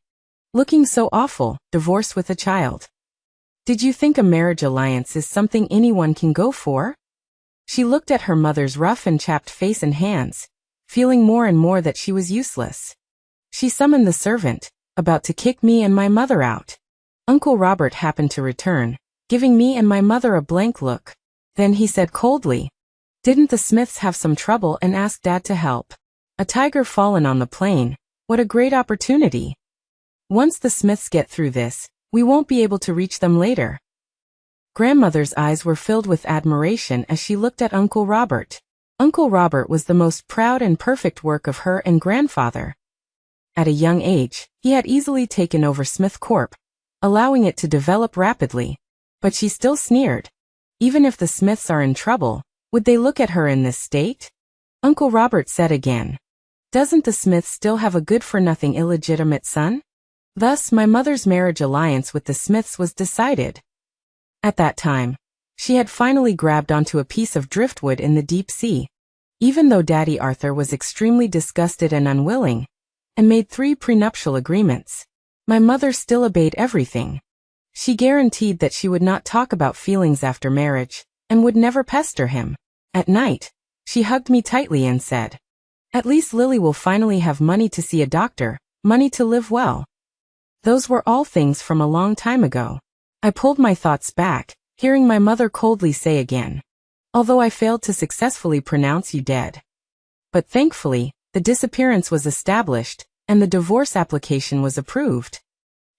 "Looking so awful, divorced with a child." Did you think a marriage alliance is something anyone can go for? She looked at her mother's rough and chapped face and hands, feeling more and more that she was useless. She summoned the servant, about to kick me and my mother out. Uncle Robert happened to return, giving me and my mother a blank look. Then he said coldly, "Didn't the Smiths have some trouble and ask Dad to help? A tiger fallen on the plane, what a great opportunity. Once the Smiths get through this, we won't be able to reach them later." Grandmother's eyes were filled with admiration as she looked at Uncle Robert. Uncle Robert was the most proud and perfect work of her and grandfather. At a young age, he had easily taken over Smith Corp, allowing it to develop rapidly. But she still sneered. Even if the Smiths are in trouble, would they look at her in this state? Uncle Robert said again, "Doesn't the Smiths still have a good-for-nothing illegitimate son?" Thus, my mother's marriage alliance with the Smiths was decided. At that time, she had finally grabbed onto a piece of driftwood in the deep sea. Even though Daddy Arthur was extremely disgusted and unwilling, and made 3 prenuptial agreements, my mother still obeyed everything. She guaranteed that she would not talk about feelings after marriage, and would never pester him. At night, she hugged me tightly and said, "At least Lily will finally have money to see a doctor, money to live well." Those were all things from a long time ago. I pulled my thoughts back, hearing my mother coldly say again, "Although I failed to successfully pronounce you dead." But thankfully, the disappearance was established, and the divorce application was approved.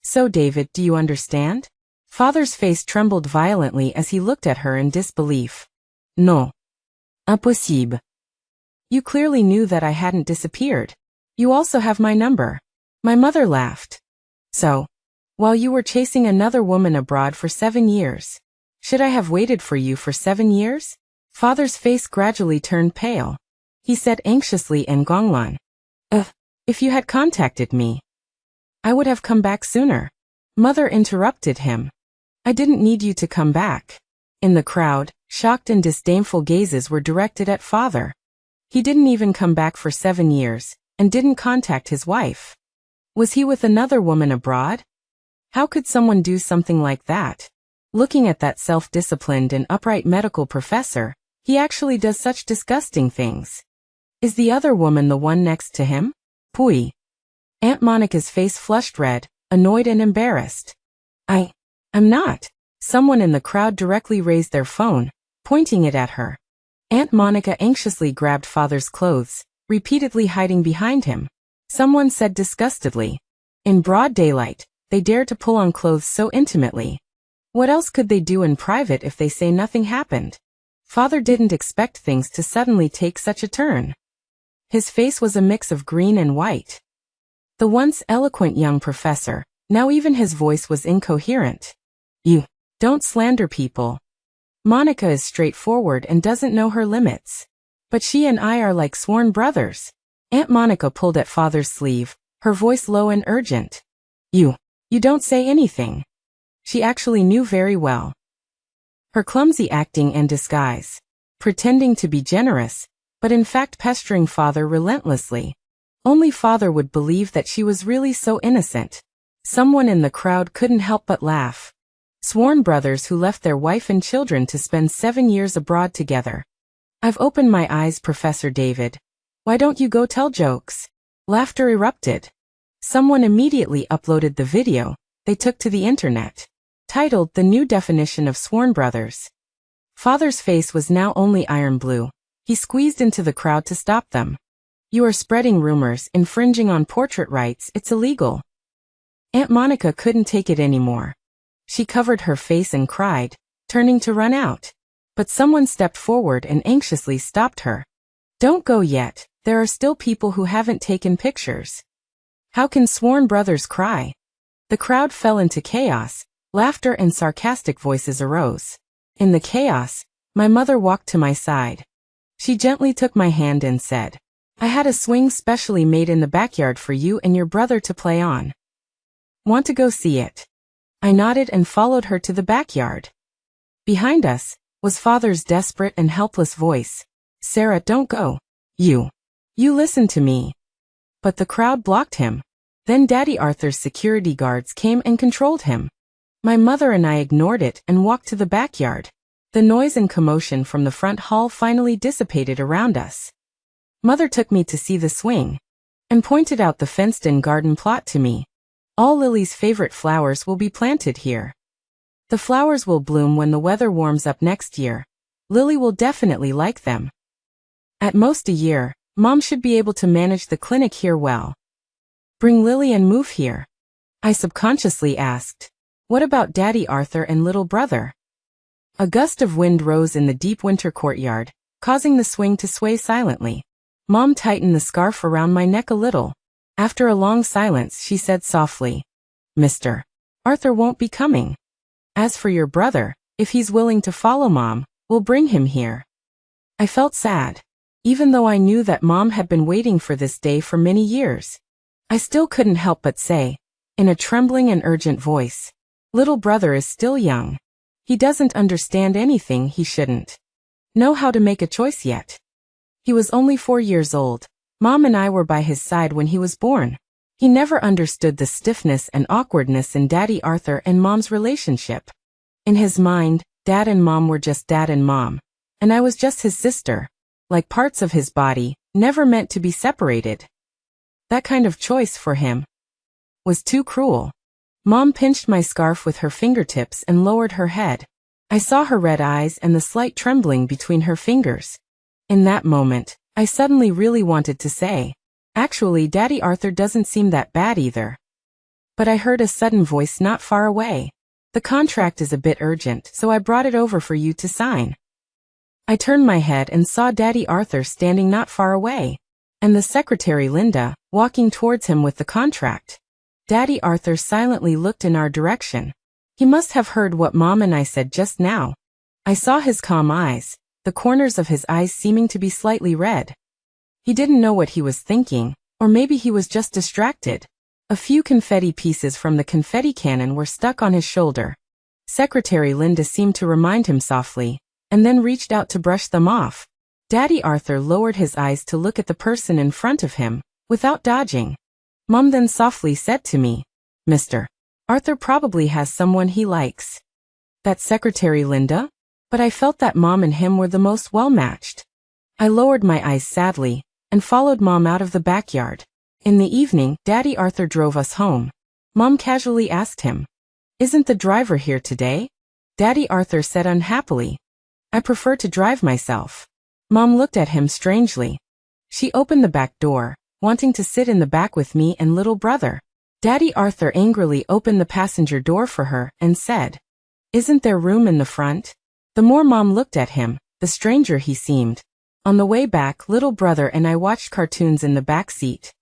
"So David, do you understand?" Father's face trembled violently as he looked at her in disbelief. "No. Impossible. You clearly knew that I hadn't disappeared. You also have my number." My mother laughed. "So, while you were chasing another woman abroad for 7 years, should I have waited for you for 7 years? Father's face gradually turned pale. He said anxiously in Gonglan, If you had contacted me, I would have come back sooner." Mother interrupted him. "I didn't need you to come back." In the crowd, shocked and disdainful gazes were directed at father. He didn't even come back for 7 years, and didn't contact his wife. Was he with another woman abroad? How could someone do something like that? Looking at that self-disciplined and upright medical professor, he actually does such disgusting things. Is the other woman the one next to him? Pui. Aunt Monica's face flushed red, annoyed and embarrassed. I'm not. Someone in the crowd directly raised their phone, pointing it at her. Aunt Monica anxiously grabbed father's clothes, repeatedly hiding behind him. Someone said disgustedly, "In broad daylight, they dare to pull on clothes so intimately. What else could they do in private if they say nothing happened?" Father didn't expect things to suddenly take such a turn. His face was a mix of green and white. The once eloquent young professor, now even his voice was incoherent. "You don't slander people. Monica is straightforward and doesn't know her limits. But she and I are like sworn brothers." Aunt Monica pulled at father's sleeve, her voice low and urgent. You don't say anything." She actually knew very well. Her clumsy acting and disguise, pretending to be generous, but in fact pestering father relentlessly. Only father would believe that she was really so innocent. Someone in the crowd couldn't help but laugh. Sworn brothers who left their wife and children to spend 7 years abroad together. "I've opened my eyes, Professor David. Why don't you go tell jokes?" Laughter erupted. Someone immediately uploaded the video they took to the internet, titled "The New Definition of Sworn Brothers." Father's face was now only iron blue. He squeezed into the crowd to stop them. "You are spreading rumors, infringing on portrait rights. It's illegal." Aunt Monica couldn't take it anymore. She covered her face and cried, turning to run out. But someone stepped forward and anxiously stopped her. "Don't go yet. There are still people who haven't taken pictures. How can sworn brothers cry?" The crowd fell into chaos. Laughter and sarcastic voices arose. In the chaos, my mother walked to my side. She gently took my hand and said, "I had a swing specially made in the backyard for you and your brother to play on. Want to go see it?" I nodded and followed her to the backyard. Behind us was father's desperate and helpless voice. "Sarah, don't go. You listen to me." But the crowd blocked him. Then Daddy Arthur's security guards came and controlled him. My mother and I ignored it and walked to the backyard. The noise and commotion from the front hall finally dissipated around us. Mother took me to see the swing and pointed out the fenced-in garden plot to me. All Lily's favorite flowers will be planted here. The flowers will bloom when the weather warms up next year. Lily will definitely like them. At most a year, Mom should be able to manage the clinic here well. Bring Lily and move here. I subconsciously asked. What about Daddy Arthur and little brother? A gust of wind rose in the deep winter courtyard, causing the swing to sway silently. Mom tightened the scarf around my neck a little. After a long silence, she said softly, Mr. Arthur won't be coming. As for your brother, if he's willing to follow Mom, we'll bring him here. I felt sad. Even though I knew that Mom had been waiting for this day for many years, I still couldn't help but say, in a trembling and urgent voice, little brother is still young. He doesn't understand anything. He shouldn't know how to make a choice yet. He was only 4 years old. Mom and I were by his side when he was born. He never understood the stiffness and awkwardness in Daddy Arthur and Mom's relationship. In his mind, Dad and Mom were just Dad and Mom, and I was just his sister, like parts of his body, never meant to be separated. That kind of choice for him was too cruel. Mom pinched my scarf with her fingertips and lowered her head. I saw her red eyes and the slight trembling between her fingers. In that moment, I suddenly really wanted to say, actually, Daddy Arthur doesn't seem that bad either. But I heard a sudden voice not far away. The contract is a bit urgent, so I brought it over for you to sign. I turned my head and saw Daddy Arthur standing not far away, and the secretary Linda, walking towards him with the contract. Daddy Arthur silently looked in our direction. He must have heard what Mom and I said just now. I saw his calm eyes, the corners of his eyes seeming to be slightly red. He didn't know what he was thinking, or maybe he was just distracted. A few confetti pieces from the confetti cannon were stuck on his shoulder. Secretary Linda seemed to remind him softly, and then reached out to brush them off. Daddy Arthur lowered his eyes to look at the person in front of him, without dodging. Mom then softly said to me, Mr. Arthur probably has someone he likes. That's Secretary Linda? But I felt that Mom and him were the most well-matched. I lowered my eyes sadly, and followed Mom out of the backyard. In the evening, Daddy Arthur drove us home. Mom casually asked him, Isn't the driver here today? Daddy Arthur said unhappily, I prefer to drive myself. Mom looked at him strangely. She opened the back door, wanting to sit in the back with me and little brother. Daddy Arthur angrily opened the passenger door for her and said, Isn't there room in the front? The more Mom looked at him, the stranger he seemed. On the way back, little brother and I watched cartoons in the back seat.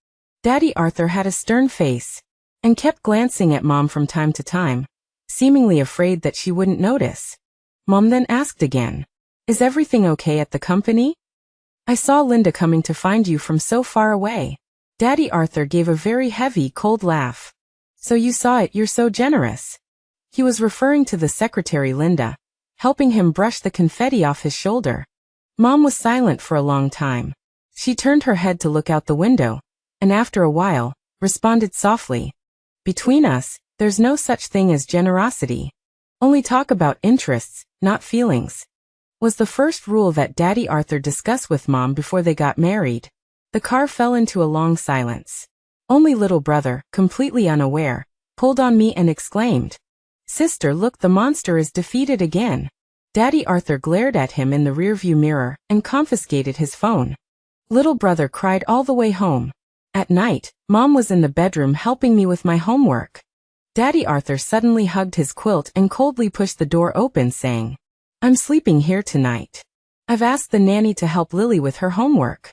Daddy Arthur had a stern face, and kept glancing at Mom from time to time, seemingly afraid that she wouldn't notice. Mom then asked again, Is everything okay at the company? I saw Linda coming to find you from so far away. Daddy Arthur gave a very heavy, cold laugh. So you saw it, you're so generous. He was referring to the secretary Linda, helping him brush the confetti off his shoulder. Mom was silent for a long time. She turned her head to look out the window, and after a while, responded softly, Between us, there's no such thing as generosity. Only talk about interests, not feelings. Was the first rule that Daddy Arthur discussed with Mom before they got married. The car fell into a long silence. Only little brother, completely unaware, pulled on me and exclaimed, Sister, look, the monster is defeated again. Daddy Arthur glared at him in the rearview mirror and confiscated his phone. Little brother cried all the way home. At night, Mom was in the bedroom helping me with my homework. Daddy Arthur suddenly hugged his quilt and coldly pushed the door open, saying, I'm sleeping here tonight. I've asked the nanny to help Lily with her homework.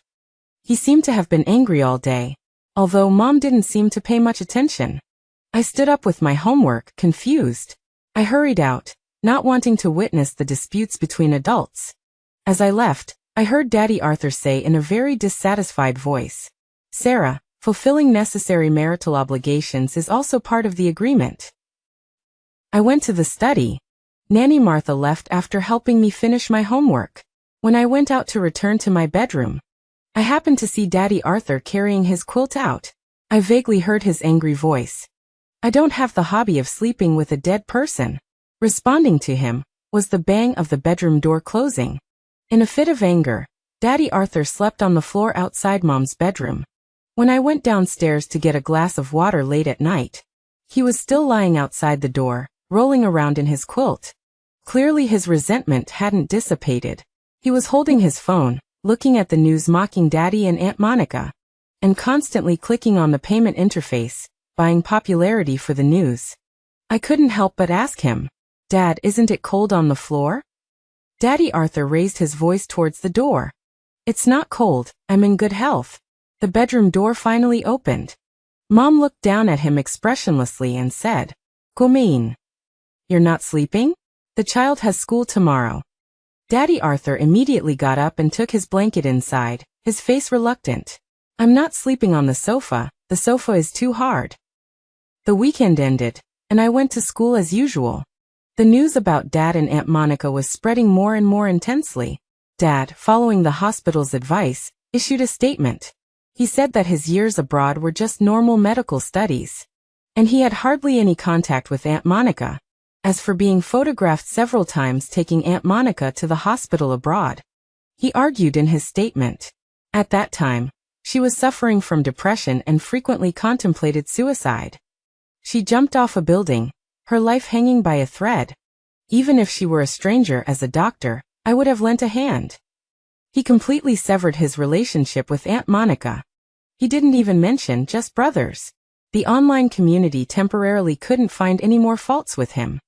He seemed to have been angry all day, although Mom didn't seem to pay much attention. I stood up with my homework, confused. I hurried out, not wanting to witness the disputes between adults. As I left, I heard Daddy Arthur say in a very dissatisfied voice, Sarah, fulfilling necessary marital obligations is also part of the agreement. I went to the study. Nanny Martha left after helping me finish my homework. When I went out to return to my bedroom, I happened to see Daddy Arthur carrying his quilt out. I vaguely heard his angry voice. I don't have the hobby of sleeping with a dead person. Responding to him was the bang of the bedroom door closing. In a fit of anger, Daddy Arthur slept on the floor outside Mom's bedroom. When I went downstairs to get a glass of water late at night, he was still lying outside the door, rolling around in his quilt. Clearly his resentment hadn't dissipated. He was holding his phone, looking at the news, mocking Daddy and Aunt Monica, and constantly clicking on the payment interface, buying popularity for the news. I couldn't help but ask him, "Dad, isn't it cold on the floor?" Daddy Arthur raised his voice towards the door. "It's not cold, I'm in good health." The bedroom door finally opened. Mom looked down at him expressionlessly and said, "Come in. You're not sleeping? The child has school tomorrow." Daddy Arthur immediately got up and took his blanket inside, his face reluctant. "I'm not sleeping on the sofa is too hard." The weekend ended, and I went to school as usual. The news about Dad and Aunt Monica was spreading more and more intensely. Dad, following the hospital's advice, issued a statement. He said that his years abroad were just normal medical studies, and he had hardly any contact with Aunt Monica. As for being photographed several times taking Aunt Monica to the hospital abroad, he argued in his statement. At that time, she was suffering from depression and frequently contemplated suicide. She jumped off a building, her life hanging by a thread. Even if she were a stranger as a doctor, I would have lent a hand. He completely severed his relationship with Aunt Monica. He didn't even mention just brothers. The online community temporarily couldn't find any more faults with him.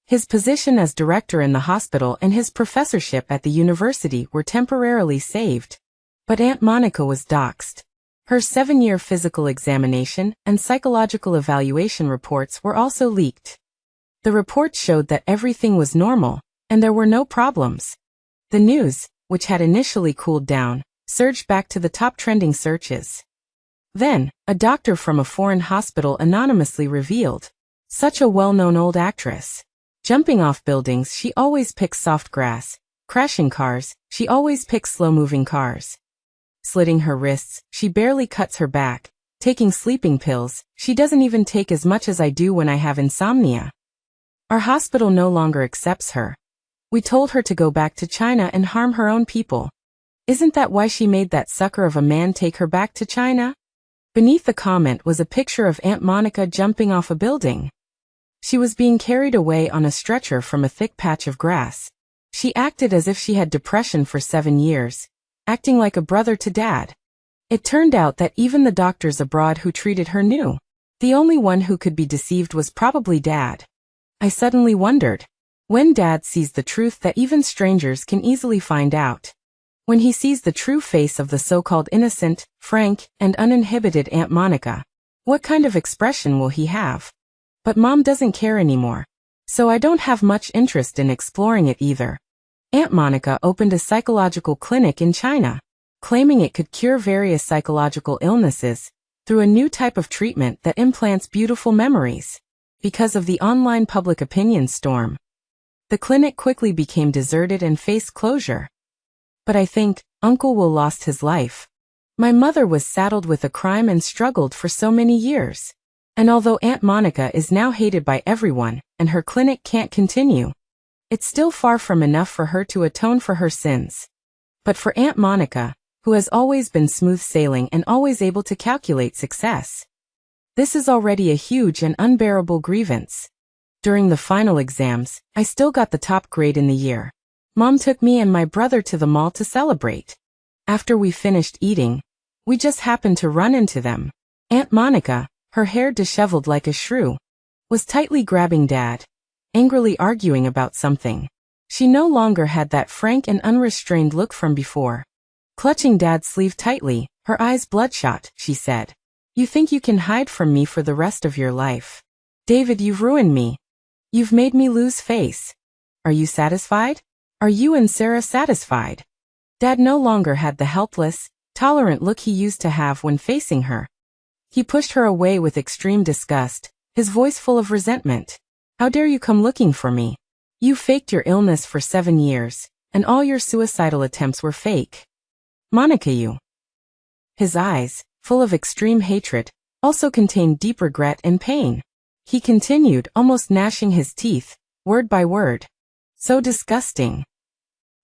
His position as director in the hospital and his professorship at the university were temporarily saved. But Aunt Monica was doxxed. Her 7-year physical examination and psychological evaluation reports were also leaked. The reports showed that everything was normal, and there were no problems. The news, which had initially cooled down, surged back to the top trending searches. Then, a doctor from a foreign hospital anonymously revealed, "Such a well-known old actress. Jumping off buildings, she always picks soft grass. Crashing cars, she always picks slow-moving cars. Slitting her wrists, she barely cuts her back. Taking sleeping pills, she doesn't even take as much as I do when I have insomnia. Our hospital no longer accepts her. We told her to go back to China and harm her own people. Isn't that why she made that sucker of a man take her back to China?" Beneath the comment was a picture of Aunt Monica jumping off a building. She was being carried away on a stretcher from a thick patch of grass. She acted as if she had depression for 7 years, acting like a brother to Dad. It turned out that even the doctors abroad who treated her knew. The only one who could be deceived was probably Dad. I suddenly wondered, when Dad sees the truth that even strangers can easily find out, when he sees the true face of the so-called innocent, frank, and uninhibited Aunt Monica, what kind of expression will he have? But Mom doesn't care anymore, so I don't have much interest in exploring it either. Aunt Monica opened a psychological clinic in China, claiming it could cure various psychological illnesses through a new type of treatment that implants beautiful memories. Because of the online public opinion storm, the clinic quickly became deserted and faced closure. But I think Uncle Will lost his life. My mother was saddled with a crime and struggled for so many years. And although Aunt Monica is now hated by everyone, and her clinic can't continue, it's still far from enough for her to atone for her sins. But for Aunt Monica, who has always been smooth sailing and always able to calculate success, this is already a huge and unbearable grievance. During the final exams, I still got the top grade in the year. Mom took me and my brother to the mall to celebrate. After we finished eating, we just happened to run into them. Aunt Monica, her hair disheveled like a shrew, was tightly grabbing Dad, angrily arguing about something. She no longer had that frank and unrestrained look from before. Clutching Dad's sleeve tightly, her eyes bloodshot, she said, "You think you can hide from me for the rest of your life? David, you've ruined me. You've made me lose face. Are you satisfied? Are you and Sarah satisfied?" Dad no longer had the helpless, tolerant look he used to have when facing her. He pushed her away with extreme disgust, his voice full of resentment. "How dare you come looking for me? You faked your illness for 7 years, and all your suicidal attempts were fake. Monica, you." His eyes, full of extreme hatred, also contained deep regret and pain. He continued, almost gnashing his teeth, word by word. So disgusting.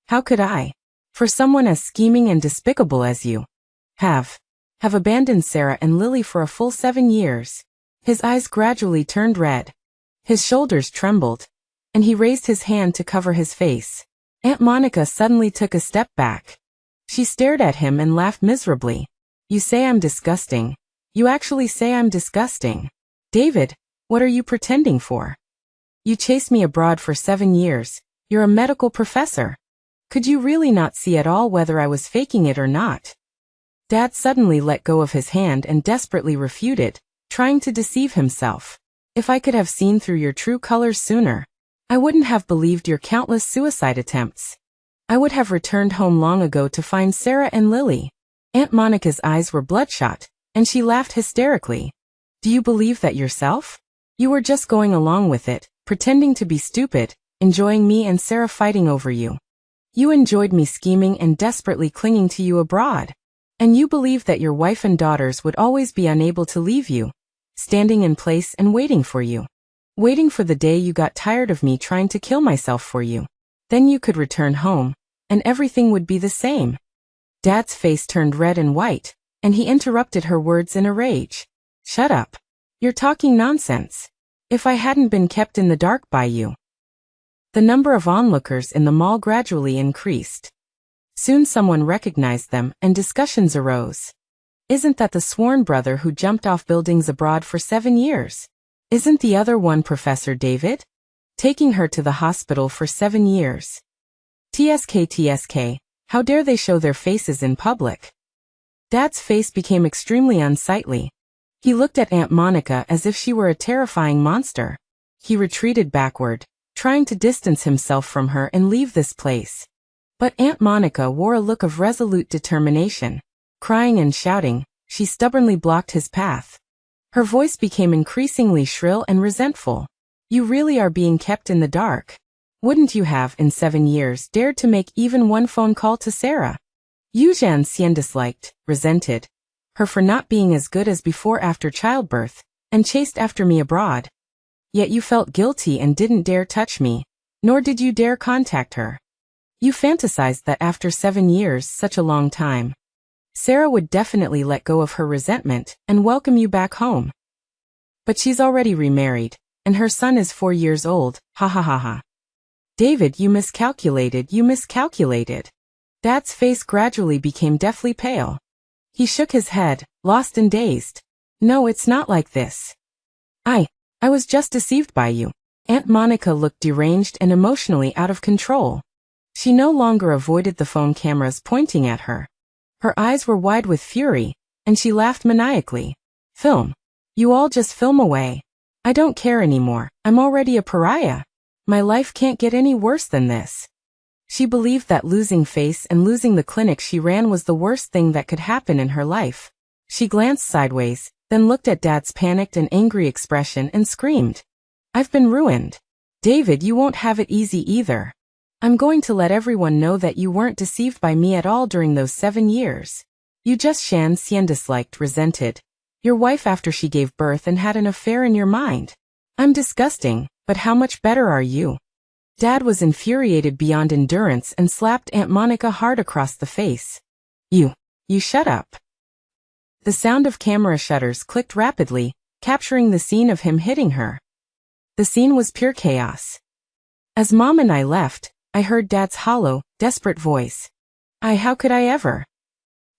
How could I, for someone as scheming and despicable as you, have abandoned Sarah and Lily for a full 7 years? His eyes gradually turned red. His shoulders trembled, and he raised his hand to cover his face. Aunt Monica suddenly took a step back. She stared at him and laughed miserably. You say I'm disgusting. You actually say I'm disgusting. David, what are you pretending for? You chased me abroad for 7 years. You're a medical professor. Could you really not see at all whether I was faking it or not? Dad suddenly let go of his hand and desperately refuted, trying to deceive himself. If I could have seen through your true colors sooner, I wouldn't have believed your countless suicide attempts. I would have returned home long ago to find Sarah and Lily. Aunt Monica's eyes were bloodshot, and she laughed hysterically. Do you believe that yourself? You were just going along with it, pretending to be stupid, enjoying me and Sarah fighting over you. You enjoyed me scheming and desperately clinging to you abroad. And you believed that your wife and daughters would always be unable to leave you, standing in place and waiting for you. Waiting for the day you got tired of me trying to kill myself for you. Then you could return home, and everything would be the same. Dad's face turned red and white, and he interrupted her words in a rage. Shut up. You're talking nonsense. If I hadn't been kept in the dark by you. The number of onlookers in the mall gradually increased. Soon someone recognized them, and discussions arose. Isn't that the sworn brother who jumped off buildings abroad for 7 years? Isn't the other one Professor David? Taking her to the hospital for 7 years. TSK, how dare they show their faces in public? Dad's face became extremely unsightly. He looked at Aunt Monica as if she were a terrifying monster. He retreated backward, trying to distance himself from her and leave this place. But Aunt Monica wore a look of resolute determination. Crying and shouting, she stubbornly blocked his path. Her voice became increasingly shrill and resentful. You really are being kept in the dark. Wouldn't you have, in 7 years, dared to make even one phone call to Sarah? Eugène Sien disliked, resented her for not being as good as before after childbirth, and chased after me abroad. Yet you felt guilty and didn't dare touch me, nor did you dare contact her. You fantasized that after 7 years, such a long time, Sarah would definitely let go of her resentment and welcome you back home. But she's already remarried, and her son is 4 years old, ha ha ha ha. David, you miscalculated. Dad's face gradually became deathly pale. He shook his head, lost and dazed. No, it's not like this. I was just deceived by you. Aunt Monica looked deranged and emotionally out of control. She no longer avoided the phone cameras pointing at her. Her eyes were wide with fury, and she laughed maniacally. Film. You all just film away. I don't care anymore. I'm already a pariah. My life can't get any worse than this. She believed that losing face and losing the clinic she ran was the worst thing that could happen in her life. She glanced sideways, then looked at Dad's panicked and angry expression and screamed. I've been ruined. David, you won't have it easy either. I'm going to let everyone know that you weren't deceived by me at all during those 7 years. You just Sien disliked, resented your wife after she gave birth and had an affair in your mind. I'm disgusting, but how much better are you? Dad was infuriated beyond endurance and slapped Aunt Monica hard across the face. You shut up. The sound of camera shutters clicked rapidly, capturing the scene of him hitting her. The scene was pure chaos. As Mom and I left, I heard Dad's hollow, desperate voice. How could I ever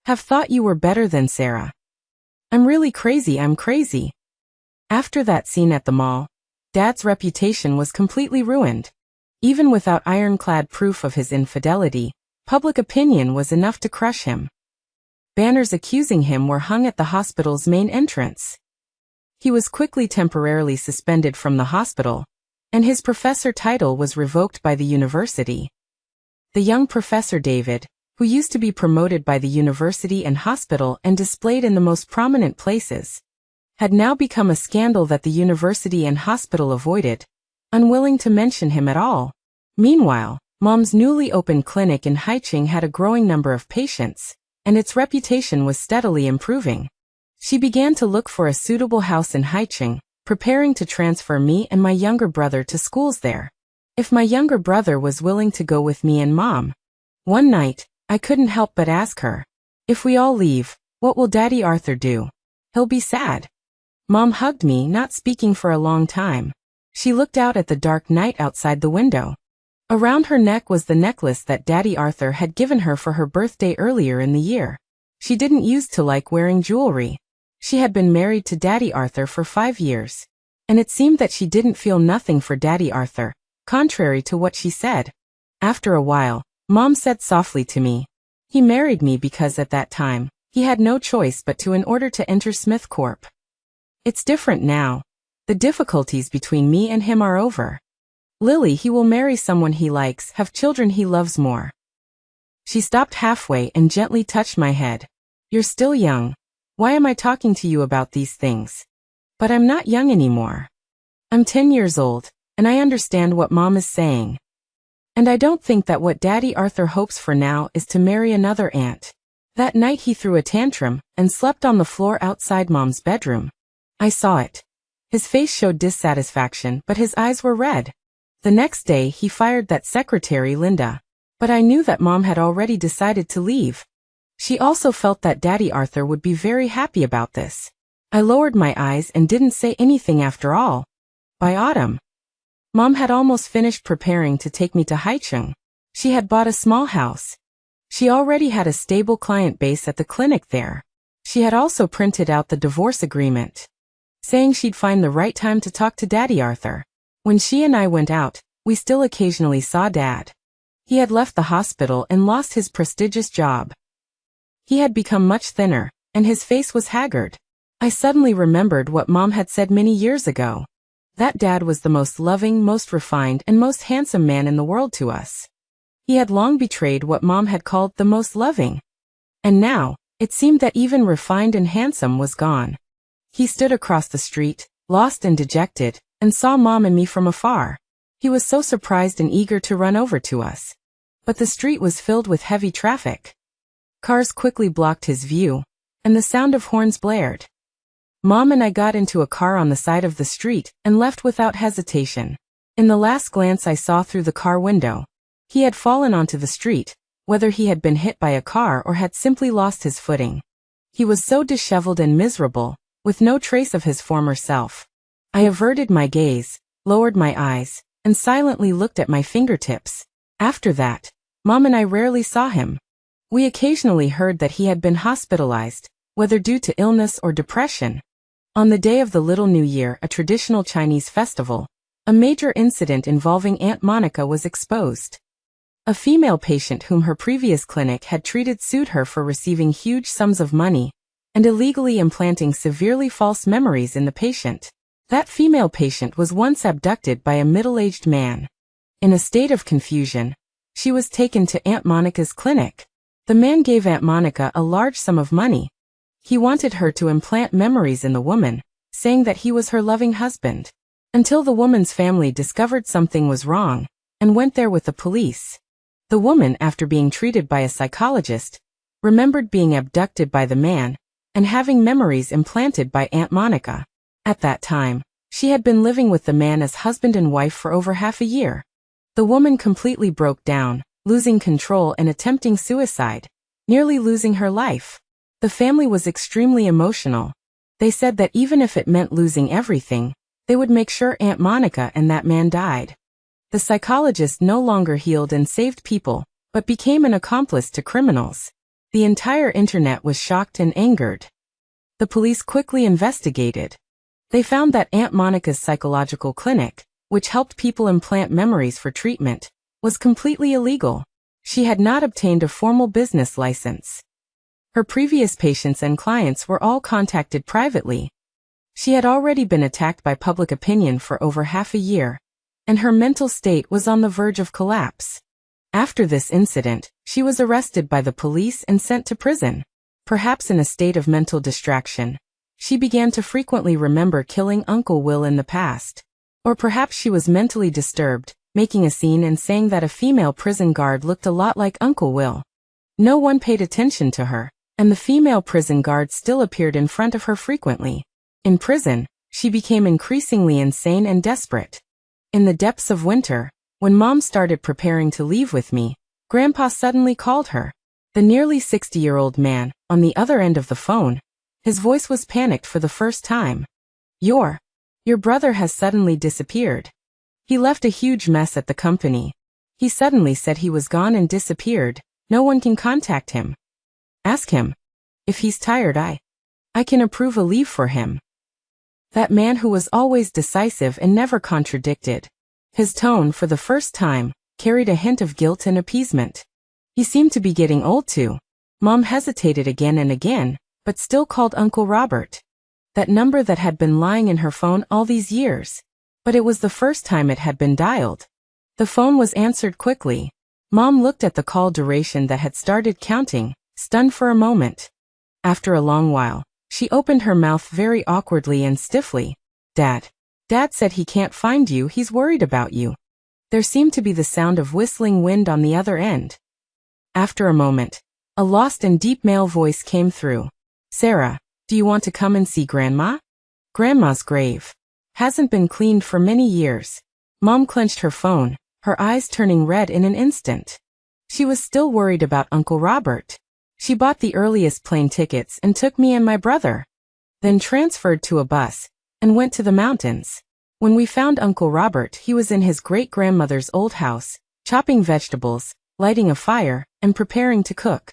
have thought you were better than Sarah? I'm really crazy, I'm crazy. After that scene at the mall, Dad's reputation was completely ruined. Even without ironclad proof of his infidelity, public opinion was enough to crush him. Banners accusing him were hung at the hospital's main entrance. He was quickly temporarily suspended from the hospital, and his professor title was revoked by the university. The young Professor David, who used to be promoted by the university and hospital and displayed in the most prominent places, had now become a scandal that the university and hospital avoided, unwilling to mention him at all. Meanwhile, Mom's newly opened clinic in Haicheng had a growing number of patients, and its reputation was steadily improving. She began to look for a suitable house in Haicheng, preparing to transfer me and my younger brother to schools there. If my younger brother was willing to go with me and Mom. One night, I couldn't help but ask her, if we all leave, what will Daddy Arthur do? He'll be sad. Mom hugged me, not speaking for a long time. She looked out at the dark night outside the window. Around her neck was the necklace that Daddy Arthur had given her for her birthday earlier in the year. She didn't used to like wearing jewelry. She had been married to Daddy Arthur for 5 years. And it seemed that she didn't feel nothing for Daddy Arthur, contrary to what she said. After a while, Mom said softly to me, he married me because at that time, he had no choice but to in order to enter Smith Corp. It's different now. The difficulties between me and him are over. Lily, he will marry someone he likes, have children he loves more. She stopped halfway and gently touched my head. You're still young. Why am I talking to you about these things? But I'm not young anymore. I'm 10 years old, and I understand what Mom is saying. And I don't think that what Daddy Arthur hopes for now is to marry another aunt. That night he threw a tantrum and slept on the floor outside Mom's bedroom. I saw it. His face showed dissatisfaction, but his eyes were red. The next day he fired that secretary Linda. But I knew that Mom had already decided to leave. She also felt that Daddy Arthur would be very happy about this. I lowered my eyes and didn't say anything after all. By autumn, Mom had almost finished preparing to take me to Haicheng. She had bought a small house. She already had a stable client base at the clinic there. She had also printed out the divorce agreement, saying she'd find the right time to talk to Daddy Arthur. When she and I went out, we still occasionally saw Dad. He had left the hospital and lost his prestigious job. He had become much thinner, and his face was haggard. I suddenly remembered what Mom had said many years ago. That Dad was the most loving, most refined, and most handsome man in the world to us. He had long betrayed what Mom had called the most loving. And now, it seemed that even refined and handsome was gone. He stood across the street, lost and dejected, and saw Mom and me from afar. He was so surprised and eager to run over to us. But the street was filled with heavy traffic. Cars quickly blocked his view, and the sound of horns blared. Mom and I got into a car on the side of the street and left without hesitation. In the last glance I saw through the car window, he had fallen onto the street, whether he had been hit by a car or had simply lost his footing. He was so disheveled and miserable, with no trace of his former self. I averted my gaze, lowered my eyes, and silently looked at my fingertips. After that, Mom and I rarely saw him. We occasionally heard that he had been hospitalized, whether due to illness or depression. On the day of the Little New Year, a traditional Chinese festival, a major incident involving Aunt Monica was exposed. A female patient whom her previous clinic had treated sued her for receiving huge sums of money and illegally implanting severely false memories in the patient. That female patient was once abducted by a middle-aged man. In a state of confusion, she was taken to Aunt Monica's clinic. The man gave Aunt Monica a large sum of money. He wanted her to implant memories in the woman, saying that he was her loving husband. Until the woman's family discovered something was wrong, and went there with the police. The woman, after being treated by a psychologist, remembered being abducted by the man, and having memories implanted by Aunt Monica. At that time, she had been living with the man as husband and wife for over half a year. The woman completely broke down, losing control and attempting suicide, nearly losing her life. The family was extremely emotional. They said that even if it meant losing everything, they would make sure Aunt Monica and that man died. The psychologist no longer healed and saved people, but became an accomplice to criminals. The entire internet was shocked and angered. The police quickly investigated. They found that Aunt Monica's psychological clinic, which helped people implant memories for treatment, was completely illegal. She had not obtained a formal business license. Her previous patients and clients were all contacted privately. She had already been attacked by public opinion for over half a year, and her mental state was on the verge of collapse. After this incident, she was arrested by the police and sent to prison. Perhaps in a state of mental distraction, she began to frequently remember killing Uncle Will in the past. Or perhaps she was mentally disturbed, making a scene and saying that a female prison guard looked a lot like Uncle Will. No one paid attention to her, and the female prison guard still appeared in front of her frequently. In prison, She became increasingly insane and desperate. In the depths of winter, when Mom started preparing to leave with me, Grandpa suddenly called her. The nearly 60-year-old man, on the other end of the phone, his voice was panicked for the first time. Your brother has suddenly disappeared. He left a huge mess at the company. He suddenly said he was gone and disappeared. No one can contact him. Ask him. If he's tired, I can approve a leave for him. That man who was always decisive and never contradicted. His tone, for the first time, carried a hint of guilt and appeasement. He seemed to be getting old too. Mom hesitated again and again, but still called Uncle Robert. That number that had been lying in her phone all these years. But it was the first time it had been dialed. The phone was answered quickly. Mom looked at the call duration that had started counting, stunned for a moment. After a long while, she opened her mouth very awkwardly and stiffly. Dad said he can't find you, he's worried about you. There seemed to be the sound of whistling wind on the other end. After a moment, a lost and deep male voice came through. Sarah, do you want to come and see Grandma? Grandma's grave hasn't been cleaned for many years. Mom clenched her phone, her eyes turning red in an instant. She was still worried about Uncle Robert. She bought the earliest plane tickets and took me and my brother. Then transferred to a bus and went to the mountains. When we found Uncle Robert, he was in his great-grandmother's old house, chopping vegetables, lighting a fire, and preparing to cook.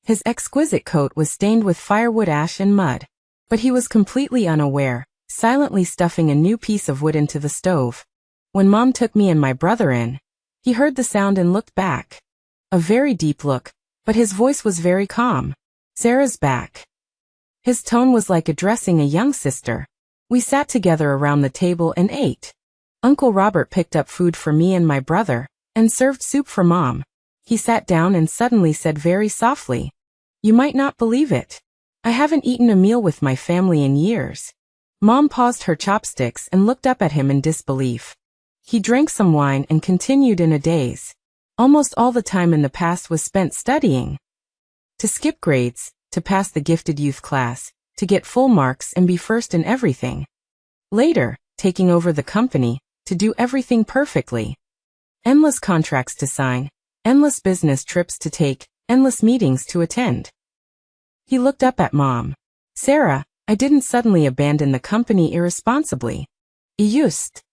His exquisite coat was stained with firewood ash and mud, but he was completely unaware, silently stuffing a new piece of wood into the stove. When Mom took me and my brother in, he heard the sound and looked back. A very deep look, but his voice was very calm. Sarah's back. His tone was like addressing a young sister. We sat together around the table and ate. Uncle Robert picked up food for me and my brother, and served soup for Mom. He sat down and suddenly said very softly, "You might not believe it. I haven't eaten a meal with my family in years." Mom paused her chopsticks and looked up at him in disbelief. He drank some wine and continued in a daze. Almost all the time in the past was spent studying. To skip grades, to pass the gifted youth class, to get full marks and be first in everything. Later, taking over the company, to do everything perfectly. Endless contracts to sign, endless business trips to take, endless meetings to attend. He looked up at Mom. Sarah, I didn't suddenly abandon the company irresponsibly. Just.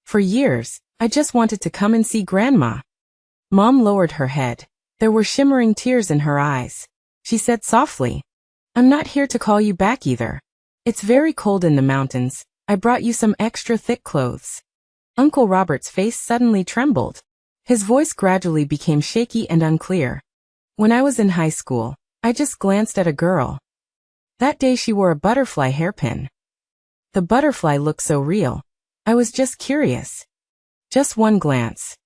For years, I just wanted to come and see Grandma. Mom lowered her head. There were shimmering tears in her eyes. She said softly, "I'm not here to call you back either. It's very cold in the mountains. I brought you some extra thick clothes." Uncle Robert's face suddenly trembled. His voice gradually became shaky and unclear. When I was in high school, I just glanced at a girl. That day she wore a butterfly hairpin. The butterfly looked so real. I was just curious. Just one glance.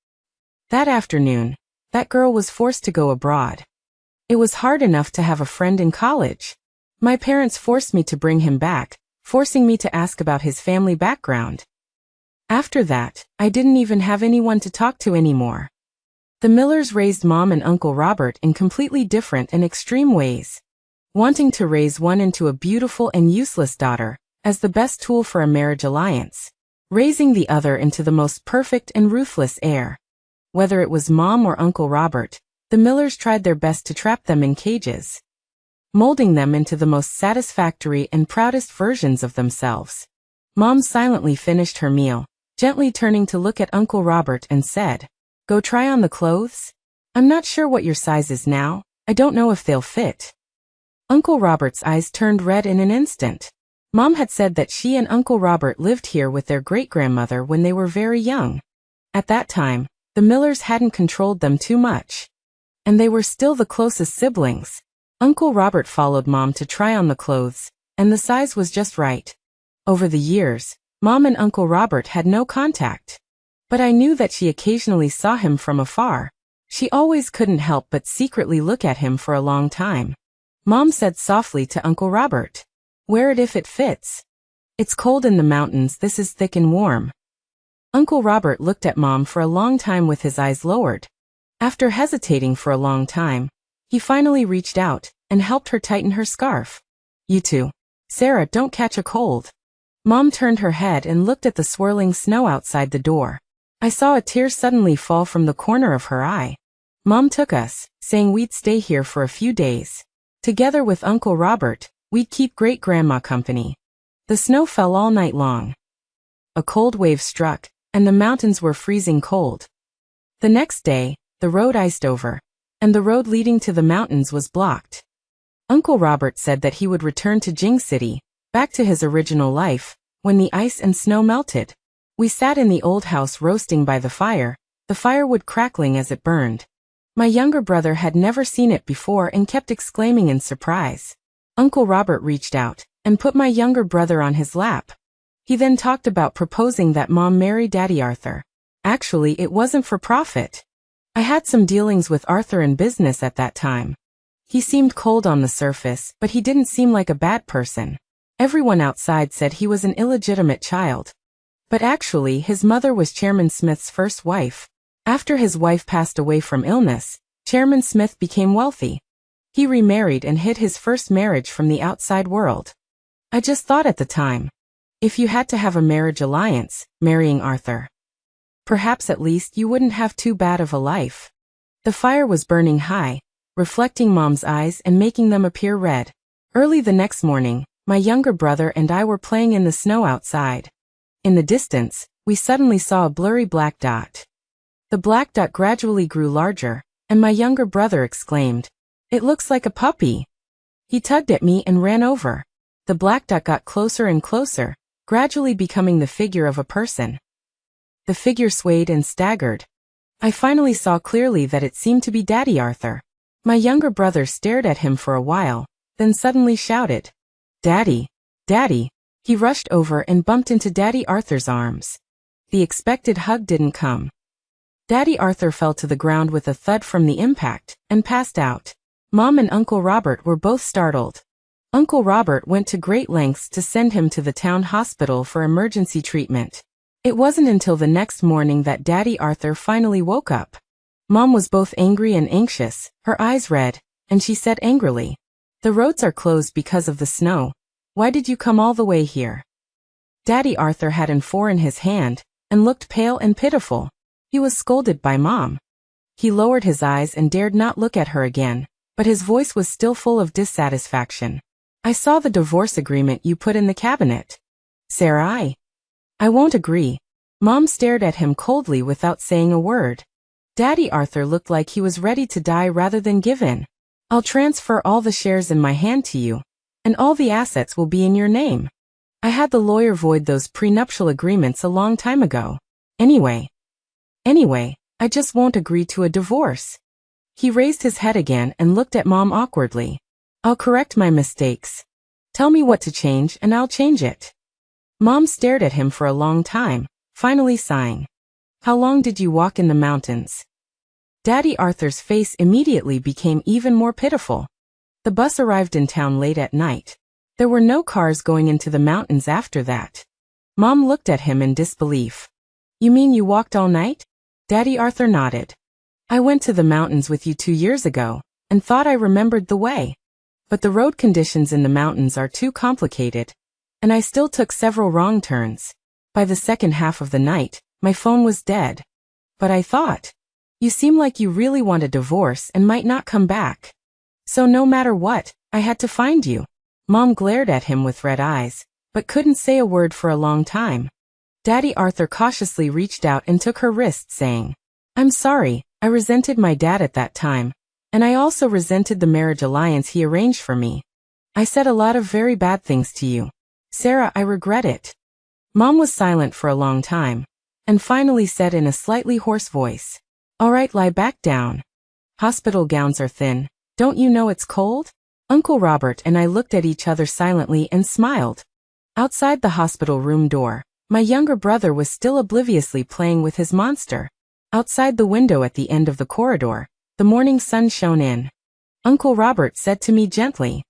That afternoon, that girl was forced to go abroad. It was hard enough to have a friend in college. My parents forced me to bring him back, forcing me to ask about his family background. After that, I didn't even have anyone to talk to anymore. The Millers raised Mom and Uncle Robert in completely different and extreme ways. Wanting to raise one into a beautiful and useless daughter, as the best tool for a marriage alliance. Raising the other into the most perfect and ruthless heir. Whether it was Mom or Uncle Robert, the Millers tried their best to trap them in cages, molding them into the most satisfactory and proudest versions of themselves. Mom silently finished her meal, gently turning to look at Uncle Robert and said, "Go try on the clothes? I'm not sure what your size is now. I don't know if they'll fit." Uncle Robert's eyes turned red in an instant. Mom had said that she and Uncle Robert lived here with their great-grandmother when they were very young. At that time, the Millers hadn't controlled them too much. And they were still the closest siblings. Uncle Robert followed Mom to try on the clothes, and the size was just right. Over the years, Mom and Uncle Robert had no contact. But I knew that she occasionally saw him from afar. She always couldn't help but secretly look at him for a long time. Mom said softly to Uncle Robert, "Wear it if it fits. It's cold in the mountains, this is thick and warm." Uncle Robert looked at Mom for a long time with his eyes lowered. After hesitating for a long time, he finally reached out and helped her tighten her scarf. "You two, Sarah, don't catch a cold. Mom turned her head and looked at the swirling snow outside the door. I saw a tear suddenly fall from the corner of her eye. Mom took us, saying we'd stay here for a few days. Together with Uncle Robert, we'd keep Great-Grandma company. The snow fell all night long. A cold wave struck, and the mountains were freezing cold. The next day, the road iced over, and the road leading to the mountains was blocked. Uncle Robert said that he would return to Jing City, back to his original life, when the ice and snow melted. We sat in the old house roasting by the firewood crackling as it burned. My younger brother had never seen it before and kept exclaiming in surprise. Uncle Robert reached out and put my younger brother on his lap. He then talked about proposing that Mom marry Daddy Arthur. Actually, it wasn't for profit. I had some dealings with Arthur in business at that time. He seemed cold on the surface, but he didn't seem like a bad person. Everyone outside said he was an illegitimate child. But actually, his mother was Chairman Smith's first wife. After his wife passed away from illness, Chairman Smith became wealthy. He remarried and hid his first marriage from the outside world. I just thought at the time, if you had to have a marriage alliance, marrying Arthur, perhaps at least you wouldn't have too bad of a life. The fire was burning high, reflecting Mom's eyes and making them appear red. Early the next morning, my younger brother and I were playing in the snow outside. In the distance, we suddenly saw a blurry black dot. The black dot gradually grew larger, and my younger brother exclaimed, "It looks like a puppy." He tugged at me and ran over. The black dot got closer and closer, gradually becoming the figure of a person. The figure swayed and staggered. I finally saw clearly that it seemed to be Daddy Arthur. My younger brother stared at him for a while, then suddenly shouted, "Daddy! Daddy!" He rushed over and bumped into Daddy Arthur's arms. The expected hug didn't come. Daddy Arthur fell to the ground with a thud from the impact, and passed out. Mom and Uncle Robert were both startled. Uncle Robert went to great lengths to send him to the town hospital for emergency treatment. It wasn't until the next morning that Daddy Arthur finally woke up. Mom was both angry and anxious, her eyes red, and she said angrily, "The roads are closed because of the snow. Why did you come all the way here?" Daddy Arthur had an four in his hand, and looked pale and pitiful. He was scolded by Mom. He lowered his eyes and dared not look at her again, but his voice was still full of dissatisfaction. "I saw the divorce agreement you put in the cabinet. Sarah, I won't agree." Mom stared at him coldly without saying a word. Daddy Arthur looked like he was ready to die rather than give in. "I'll transfer all the shares in my hand to you, and all the assets will be in your name. I had the lawyer void those prenuptial agreements a long time ago. Anyway, I just won't agree to a divorce." He raised his head again and looked at Mom awkwardly. "I'll correct my mistakes. Tell me what to change and I'll change it." Mom stared at him for a long time, finally sighing. "How long did you walk in the mountains?" Daddy Arthur's face immediately became even more pitiful. The bus arrived in town late at night. There were no cars going into the mountains after that. Mom looked at him in disbelief. "You mean you walked all night?" Daddy Arthur nodded. "I went to the mountains with you 2 years ago, and thought I remembered the way. But the road conditions in the mountains are too complicated, and I still took several wrong turns. By the second half of the night, my phone was dead. But I thought, you seem like you really want a divorce and might not come back. So no matter what, I had to find you." Mom glared at him with red eyes, but couldn't say a word for a long time. Daddy Arthur cautiously reached out and took her wrist, saying, "I'm sorry, I resented my dad at that time, and I also resented the marriage alliance he arranged for me. I said a lot of very bad things to you. Sarah, I regret it." Mom was silent for a long time, and finally said in a slightly hoarse voice, "All right, lie back down. Hospital gowns are thin. Don't you know it's cold?" Uncle Robert and I looked at each other silently and smiled. Outside the hospital room door, my younger brother was still obliviously playing with his monster. Outside the window at the end of the corridor, the morning sun shone in. Uncle Robert said to me gently,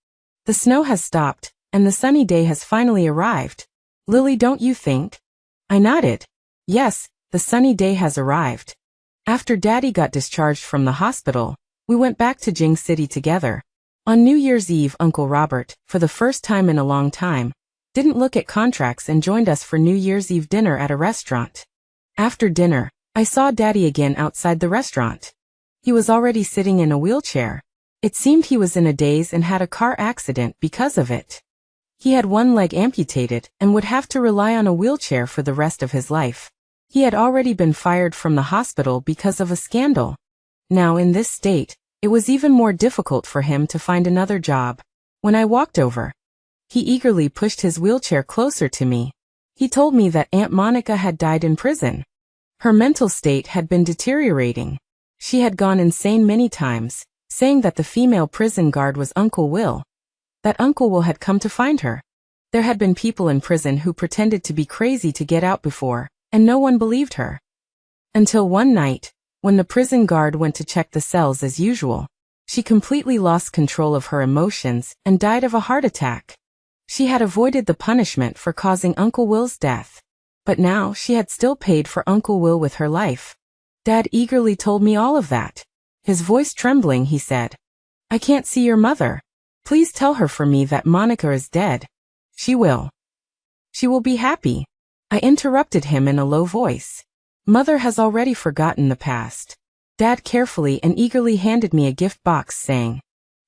"The snow has stopped, and the sunny day has finally arrived. Lily, don't you think?" I nodded. "Yes, the sunny day has arrived." After Daddy got discharged from the hospital, we went back to Jing City together. On New Year's Eve, Uncle Robert, for the first time in a long time, didn't look at contracts and joined us for New Year's Eve dinner at a restaurant. After dinner, I saw Daddy again outside the restaurant. He was already sitting in a wheelchair. It seemed he was in a daze and had a car accident because of it. He had one leg amputated and would have to rely on a wheelchair for the rest of his life. He had already been fired from the hospital because of a scandal. Now in this state, it was even more difficult for him to find another job. When I walked over, he eagerly pushed his wheelchair closer to me. He told me that Aunt Monica had died in prison. Her mental state had been deteriorating. She had gone insane many times, saying that the female prison guard was Uncle Will. That Uncle Will had come to find her. There had been people in prison who pretended to be crazy to get out before, and no one believed her. Until one night, when the prison guard went to check the cells as usual, she completely lost control of her emotions and died of a heart attack. She had avoided the punishment for causing Uncle Will's death. But now she had still paid for Uncle Will with her life. Dad eagerly told me all of that. His voice trembling, he said, "I can't see your mother. Please tell her for me that Monica is dead. She will. She will be happy." I interrupted him in a low voice. Mother has already forgotten the past. Dad carefully and eagerly handed me a gift box saying,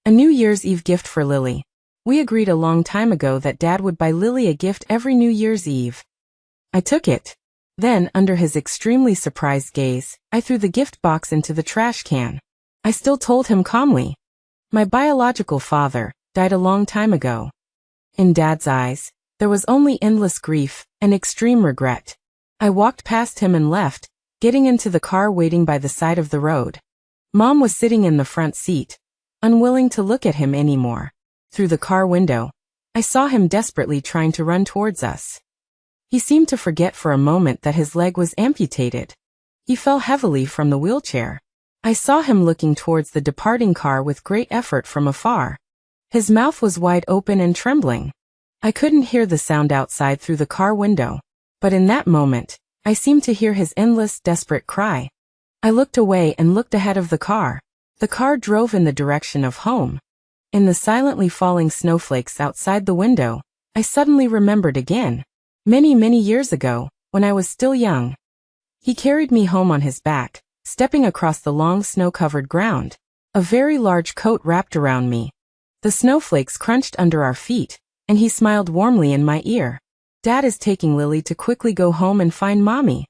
"A New Year's Eve gift for Lily. We agreed a long time ago that Dad would buy Lily a gift every New Year's Eve." I took it. Then, under his extremely surprised gaze, I threw the gift box into the trash can. I still told him calmly, "My biological father died a long time ago." In Dad's eyes, there was only endless grief and extreme regret. I walked past him and left, getting into the car waiting by the side of the road. Mom was sitting in the front seat, unwilling to look at him anymore. Through the car window, I saw him desperately trying to run towards us. He seemed to forget for a moment that his leg was amputated. He fell heavily from the wheelchair. I saw him looking towards the departing car with great effort from afar. His mouth was wide open and trembling. I couldn't hear the sound outside through the car window, but in that moment, I seemed to hear his endless, desperate cry. I looked away and looked ahead of the car. The car drove in the direction of home. In the silently falling snowflakes outside the window, I suddenly remembered again. Many years ago, when I was still young. He carried me home on his back, stepping across the long snow-covered ground. A very large coat wrapped around me. The snowflakes crunched under our feet, and he smiled warmly in my ear. "Dad is taking Lily to quickly go home and find Mommy."